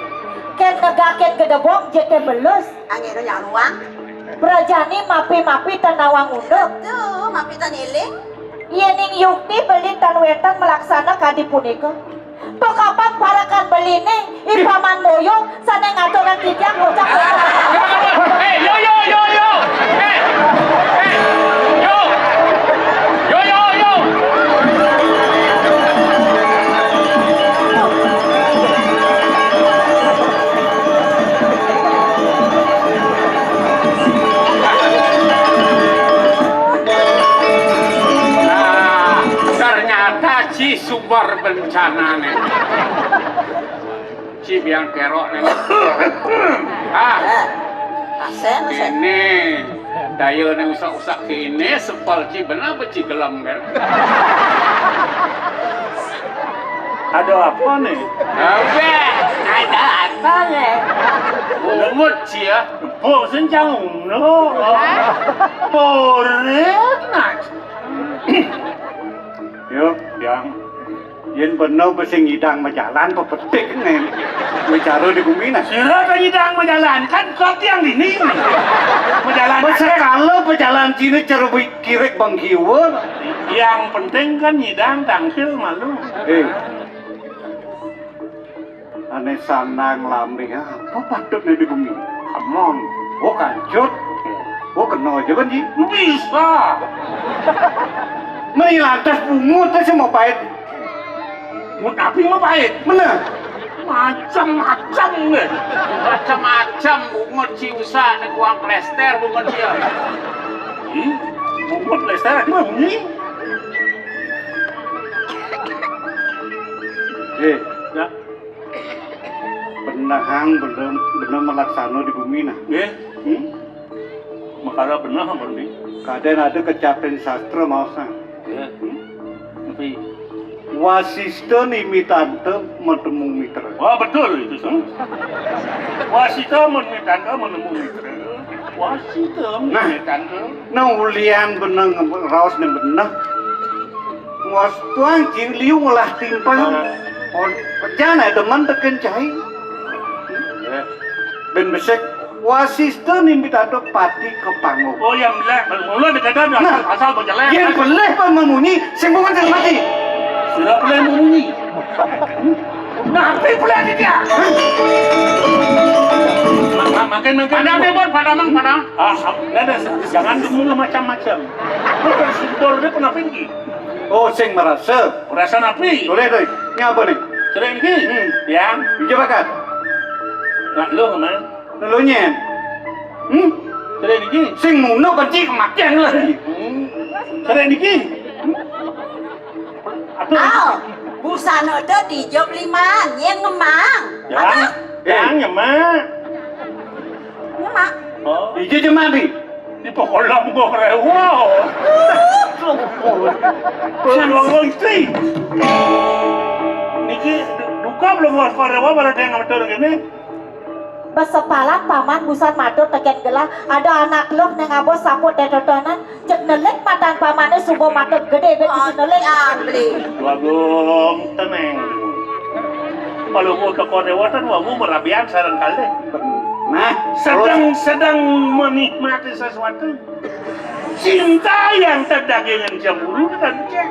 ken negaken gedebong jeke belus Angin yang ruang. berajani mapi-mapi tanawang unduk Tuh, mapi tanili. yening yukti beli tan wetan melaksana kadi punika pekapan parakan beli nih ipaman moyo sana ngaturan titiang bocah Yo yo yo yo. Yo. Yo yo yo. bencana nih. Si biang kerok nih. Asen. Ini daya nih usak-usak ini sepal ci benar beci gelam kan. Ada apa nih? Oke, ada apa nih? Umut ci ya. Bosen jangan no. Borenak. Yuk, yang yen bener besing hidang majalan pepetik nih bicara di bumi nah Sira kan hidang majalan kan kok yang ini. Majalan masa kalau pejalan Cina cara kirek bang kiwa yang penting kan hidang tangsil malu. Aneh sanang lambe apa patutnya di bumi come on oh kancut oh kena aja kan ji Bisa. meni lantas pungut semua pahit Mau tapi mau baik. mana Macam-macam nih. Macam-macam bungut ci usah nih kuang plester bungut ci ya. Bungut lester di mana bunyi? Ya benahang belum melaksana di bumi nah Makanya benar apa nih? kadang ada kecapen sastra mausa Tapi wasista nimitante metemu mitra wah betul itu sama. Wasita menemukan mitra. Wasita menemukan. nah ulian benang raos nih benah was tuang jing liu ngolah timpang pecana teman teken cai ben besek wasista nimitante pati kepangu Oh yang belak, mula dikatakan asal berjalan. yang boleh memunyi sing bukan sing mati Sudah boleh memunyi. Nabi boleh dia. Makin. Padang deh bor, padang. Ada jangan dulu macam-macam. Bukan sudor dia pernah pergi. oh sing merasa Rasa napi. boleh doi ini apa nih Sering ni. Yang hijau bakat nak lu kemana? lalunya Sering ni. sing muno benci kematian lah Sering ni. Atau Busana tu di job 5 yang ngemang. yang nyemak. Ngemang. Oh, hijau cuma bi di pokok lam gua keren. Wow. Orang istri. Niki duka belum gua keren. Wah, pada yang amatur gini. Besepalan paman busan matur teken gelah ada anak lok neng abos sapu tetotonan cek nelek matan pamane subuh matur gede bet isi nelek Beli. Wagum tenang. Kalau gua ke kodewatan, gua merabian sarang kali. nah Sedang menikmati sesuatu. Cinta yang terdagingan cemburu dan cek.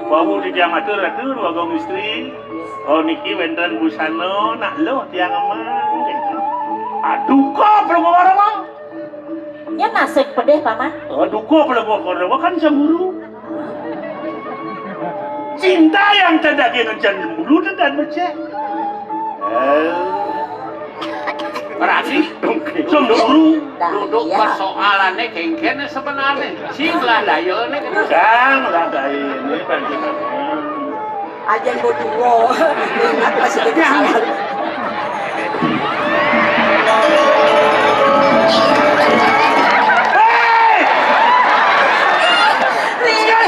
Wawu di jamatur atur wagong istri. Oh niki wenten busano nak lo tiang emang. Aduh kok belum orang. nya nasib pedeh paman Aduh kok belum kan cemburu. Cinta yang terdagingan cemburu dan becek. Berarti Cemburu. duduk persoalannya kengkene sebenarnya. Singlah daya nih kan. Janganlah dari ini kan Ajen bodoh. Ingat masih di kesalahan.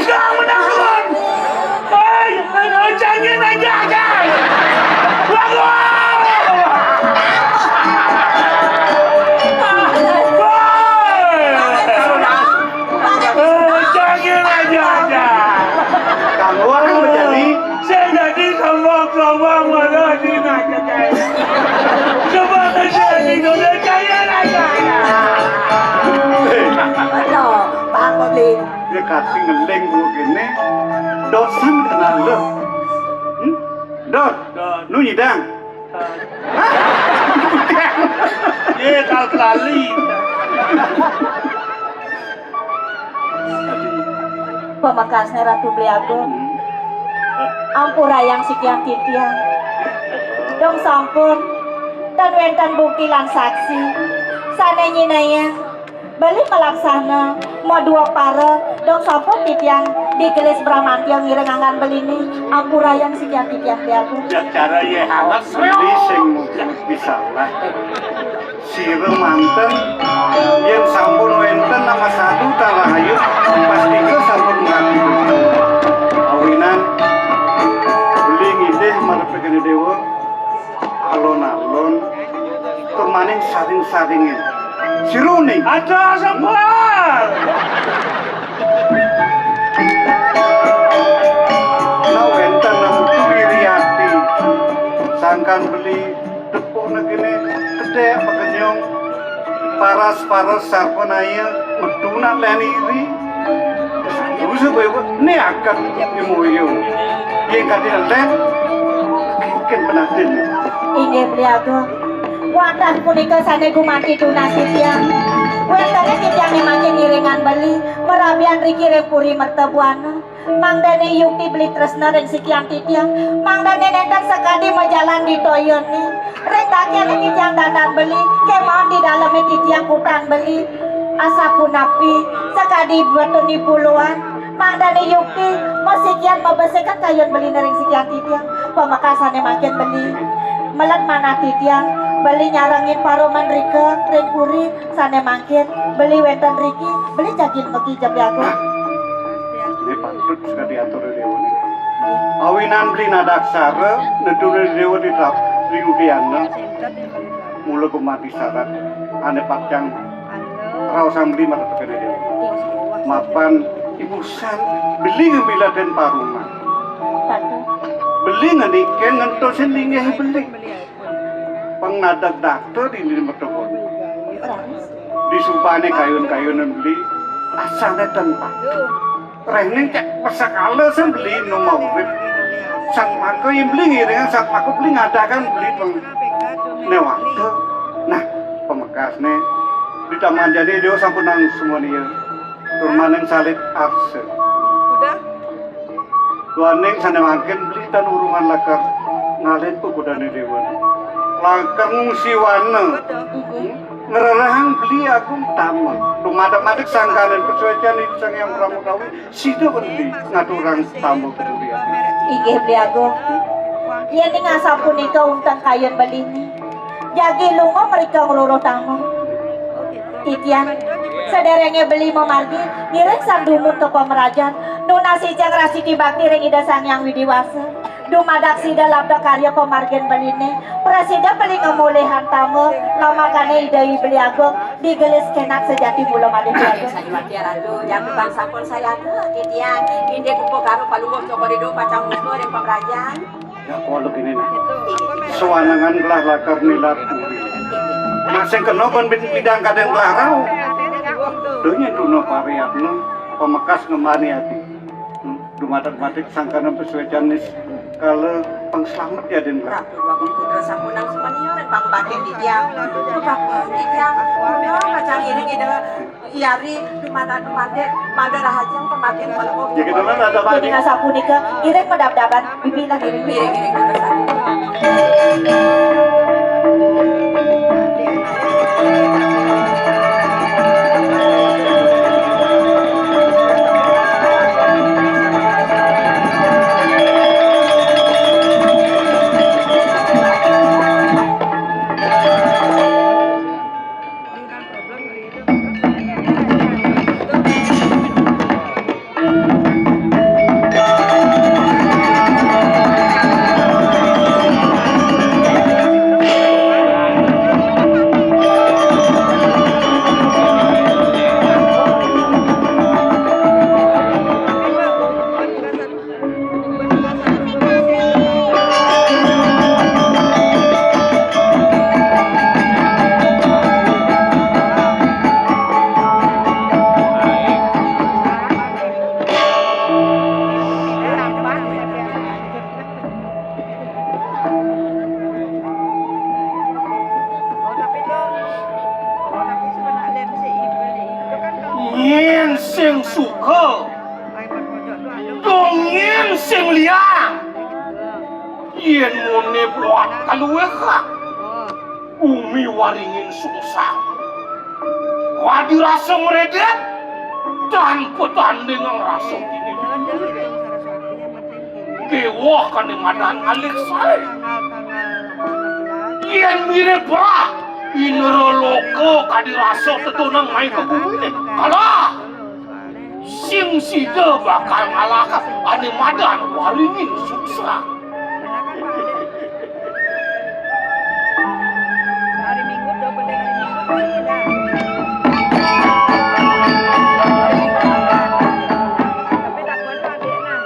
Sekarang menakutkan. Jangan aja. kamu akan menjadi Saya jadi sombong mana di nak coba terjadi sudah kaya aja. Betul. Bang beli. dia kati ngeleng gua gini dosan kenal lo dot nu nyidang Ye kal kali. pemakasnya Ratu Bliagung ampurayang sikian titiang dong sampun dan wentan bukti lan saksi sanenya balik melaksana mau dua para dong sopot titiang di gelis Bramantio ngirengangan belini ampurayan sekian titiang di aku cara ye hangat beli sing bisa lah sira manten yang sampun wenten nama satu talahayu pasti ke sampun ngati awinan beli ngideh marepekene dewa alon-alon kemaning saring-saringin siruni ada sabar na wenten namun Wiriati sangkan beli tepuk negene gede pekenyong paras-paras sarpanaya meduna leniri terus bae ne akan imoyo yang kadin len ken penatin inggih beliago wonten punika sane gumanti tunasih tiang wentane titiang makin ngiringan beli merabian riki repuri mertebuana mangdane yukti beli tresna ring sekian titiang mangdane nentang sekadi majalan di toyone ring dakiane titiang dandan beli kemon di dalamnya titiang kutan beli asapun api sekadi beteni puluhan mangdane yukti masikian mabesekan kayon beli nering sekian titiang pemekasane makin beli melet mana titiang beli nyarangin paroman rike ring puri sane makin beli wenten riki beli cagin meki jam aku ini patut sudah diatur dewa ini awinan beli nadaksara nedure dewa di trap riudiana mula kumati syarat ane pakcang rausang beli mata tekene dewa mapan ibu san beli ngebila den paruma beli ngeniken ngentosin linggih beli pengnadak dakter ini metokon disumpane kayun-kayunan beli asane tempat Rening cek pesakala sen beli nomor urip. Sang mako yang beli ngiringan sang mako beli ngadakan beli peng newakte. Nah, pemekasne di taman jadi dia sampun nang semua nih. Turmaning salib arse. udah Tuaning sana makin beli tan urungan lakar ngalen ku kudane dewa. Lakar ngsiwana. Ngerahang beli aku tamu lumadak-madak sangkalan kesuaian itu sang yang pramukawi sida beli ngaturang tamu kemudian inggih beli aku iya nih ngasapun ika untang kayon beli ini jagi lungo mereka ngeluluh tamu titian sederenge beli memargi nirek sandumut ke pemerajan nunasi cang rasiki bakti ring ida sang yang widiwasa dumadak sida labda karya pemargen beline presida beli ngemulihan tamu lamakane idai beli agung digelis kenak sejati mula made beli Sayuati ratu jangan bang sampun saya ke titian inde kupo karo palunggo cokorido pacang musno dan pemerajan ya kalau gini nah sewanangan gelah lakar nilat puri masing kena kon bidang kadang gelah rau donya duno pariatno pemekas ngemani hati dumadak-madak sangkana pesuecanis kalau pengselamat ya den gelah ratu bagus putra sampunang semania dan pangbatin titiang titiang no pacang iring ide iari dumade madara hajang pembatin palunggo ya gitu kan ada jadi bagi ngasapun ika irek medap-dapan bibilah iring putra satu Yen sing suka dongeng sing liang yen mune buat kaluwe hak umi waringin susah wadi rasa meredet tanpa tanding ngerasa ini. Kewah kan di madan alik saya. Iyan mirip lah. Ineroloko kadirasa tetunang main ke bumi. Kalah. Sing sida bakal ngalahkan ane madan waringin susah. Hari Minggu tuh benda hari Minggu dah. Tapi tak kuat adik nah.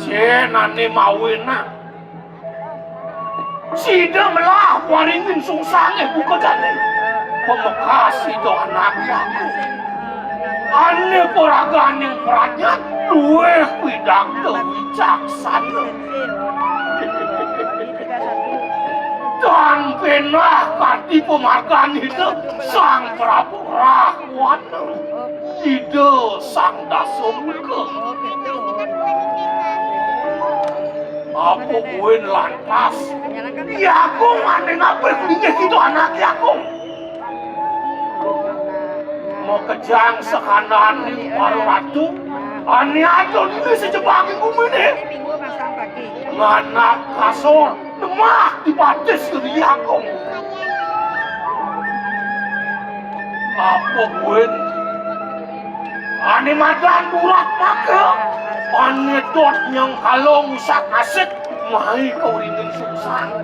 Cenane mawena. Sida melah waringin susah buka jane. Pemekas itu anak aku. Ane poraganing pranyat duwe widang wicaksana. Dan penah kati pemargan itu sang Prabu Rahwana. Ide sang Dasumke. Apa gue lantas? Ya aku ngane ngapel kudinya gitu anak aku. Mau kejang sekanan nih baru ratu. Ani aja ini sejebaki bumi nih. Minggu pasang pagi. Nganak kasor demah dibatis ke aku. Apa gue? Ani madan durat maka. Ani dot yang kalau musak asik mai kau ringin susah.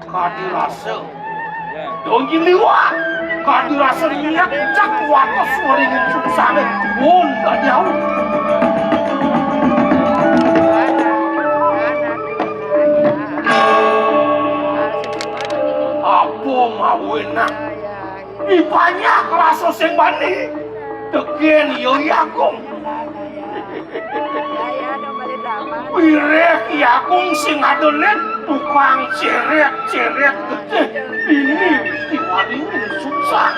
Kadirasa. Dongin liwat. Kadirasa niat cak watos waringin susah. Pun tak jauh. Apa mau enak? Di banyak rasa sing bani. Tegen yo yakung. Pirek yakung sing adolen tukang ceret-ceret gede. Ini diwaringin susah.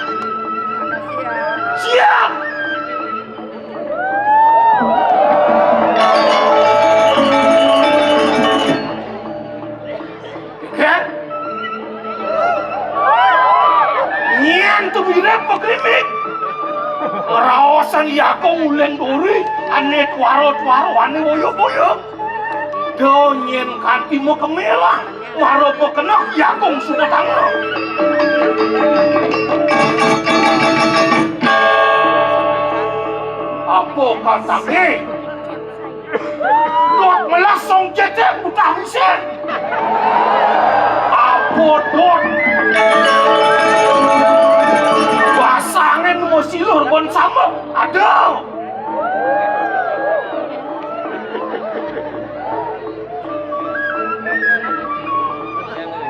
Siap. Kan? Nyen tu birep pekrimik. Rawasan yakung ulen dori, ane twaro-twaro, ane boyo-boyo. Donyen kanti mo kemelang, maro pekenak yakung sudah tangan. Apa katanya? Dot melasong cecek butang sen. Apa dot? Basangin mau silur bon sama ada.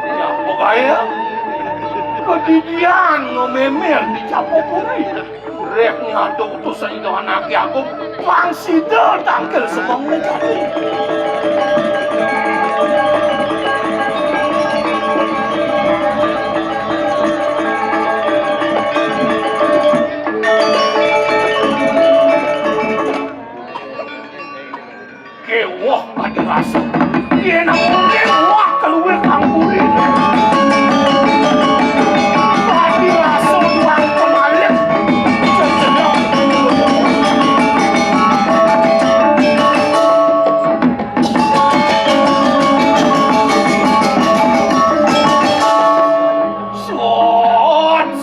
Ya pokoknya kedidian ngememer di Capopuri. Rek ngadu utusan itu anak aku pangsi tangkel semangnya jadi. Kewah pada rasa dia nak kewah keluar kangkurin tadi rasa tuang pemalik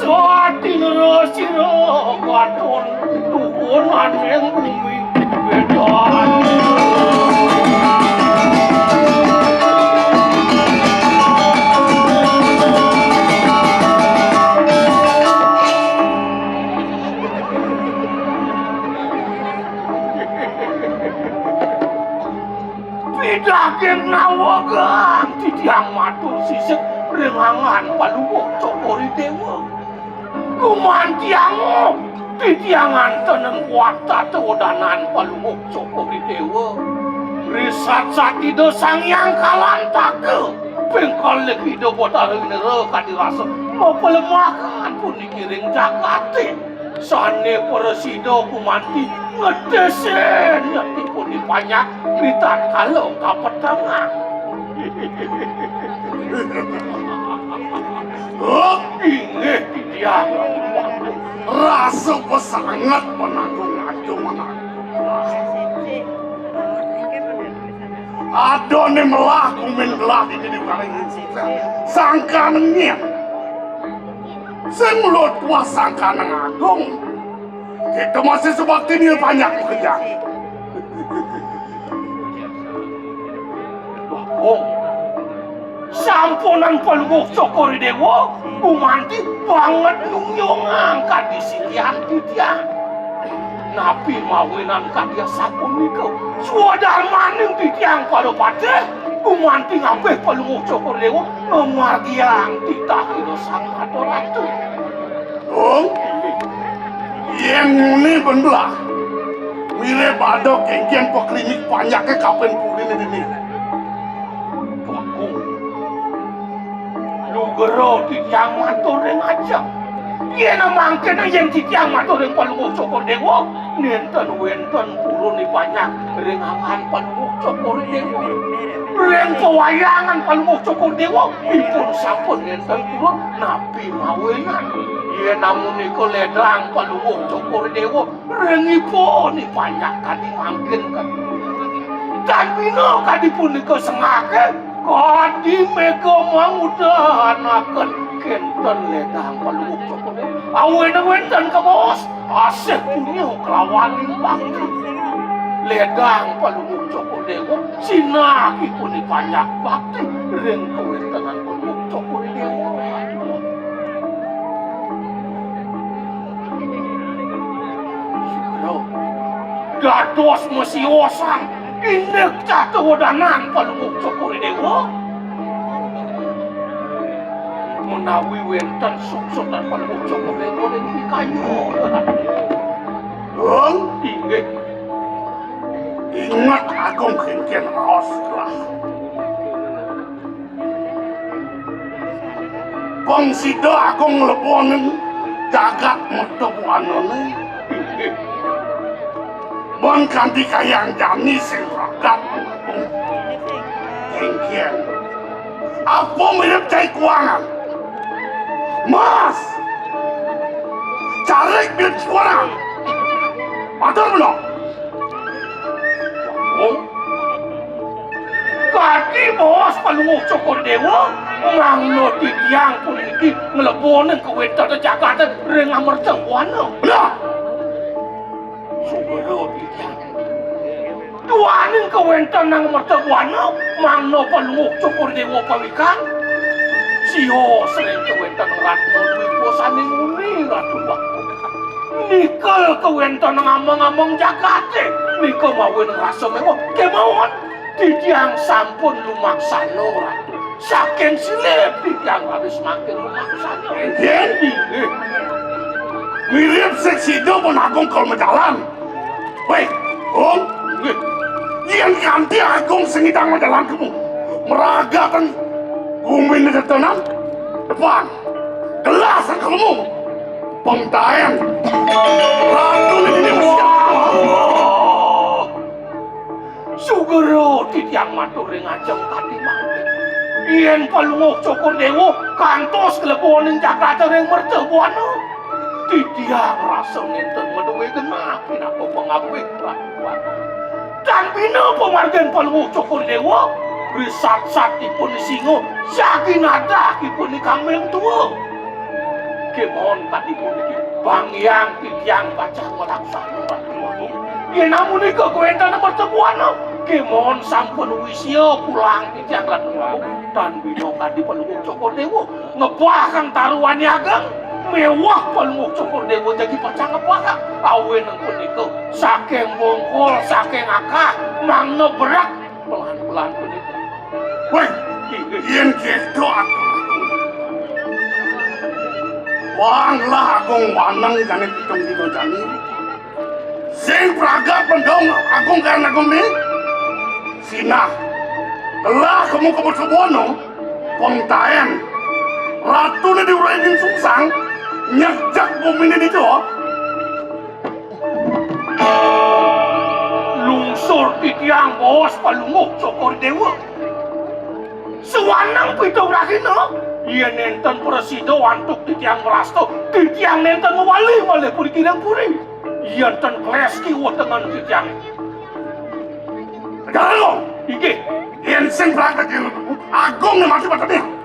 sot tinero waton tuhunan yang bumi bedan. Daging nawagang titiang matur sisik rengangan paluwok cokori dewa. Kumantiango titiangan teneng wata tewodanan paluwok cokori dewa. Risat sati dosang yang kalantake bengkol lagi do botaring nere kadirasa mau pelemahan pun dikiring jakate. Sane peresido kumanti ngedesen nanti pun dipanyak kritan kalau kapet tengah. Ingeh di dia rasa sangat menanggung-nanggung adone melaku mengelah di diwarang sangka nengin semulut tua sangka nengagung kita masih sebakti ini banyak bekerja Wah, sampunan peluk cokori dewa kumanti banget nungyong angkat di sinian dia napi mawinan kadia sapun niko suadar maning titiang pada pada kumanti ngape peluk cokori dewa memargiang titah kilo sangat orang tu yang ini benar mirip ada kengkian peklinik banyaknya kapan pulin ini Lugero titiang matureng aja. Iya namangken yang titiang matureng palungok cokor dewa. Nenten wenten purun ni banyak rengangan palungok cokor dewa. Reng pewayangan palungok cokor dewa. Ipun sampun nenten purun napi mawenan. Iya namun niko ledang palungok cokor dewa. Reng ipun ni banyak kadi mangken kan. Dan bino kadi pun niko sengake. Kadi mega mangudahan akan kenten ledang palung cokor awen-awen ke bos asih punya kelawanin bakti ledang palung cokor dewa sinaki pun banyak bakti ring kewentenan palung cokor dewa gados masih osang indek jatuh wadanan palung cokor dewa menawi wenten suksut dan palung cokor dewa dan dikayu ingat agung kengken raos lah kongsida agung lebonen jagat mertebuanone Bon kanti kayang jani sing ragat kengkian apa mirip cai kuangan mas carik mirip kuangan atur belum kaki bos palungok cokor dewa manglo titiang pun iki ngelebonen kewentan Jakarta rengang mertebuan lah Sugero titiang tuanin kewentan nang mertebuan manglo palungok cokor dewa pawikan siho sering kewentan ratno duit saning uni ratu waktu nikel kewentan ngamang-ngamang Jakarta nikel mawin rasa mewah kemauan titiang sampun lumaksana ratu saking silip titiang habis makin lumaksana mirip seksido pun agung kalau menjalan weh om yang ganti agung sengitang menjalan kamu meragakan bumi di depan depan gelas kamu pengtayan ratu ini Sugero titiang maturing ajeng kadi mangke yen palungok cokor dewa kantos keleboning Jakarta ring mertebuan titiang rasa nenten meduwe genah pinapa pengapit dan bina pemargen palungok cokor dewa risat-satipun singo saking adakipun ikang mentua kemon kadipun iki bangyang titiang bacang melaksana yen namun iki kewentan pertemuan kemon sampun wisya pulang titiang ratu dan bina kadi palungok cokor dewa ngebahang taruhan ageng mewah palungok cokor dewa jadi pacang ngebahang awen punika saking bongkol saking akah mangno berak pelan-pelan punika weh yen gitu aku wanglah agung wanang jane pitung dino jani sing praga pendong agung kan agung ni sinah telah kamu ke Botswana pengtayan ratu ni diuraikin sungsang nyejak bumi ni di Jawa lungsur titiang bos palungok cokor dewa Sewanang pito rakino. Iya nenten presida wantuk di tiang merasto, di tiang nenten wali malih puri kirang puri. Iya nenten kleski watengan di tiang. Jangan lo, iki, yen sing berangkat yang agung mati pada dia.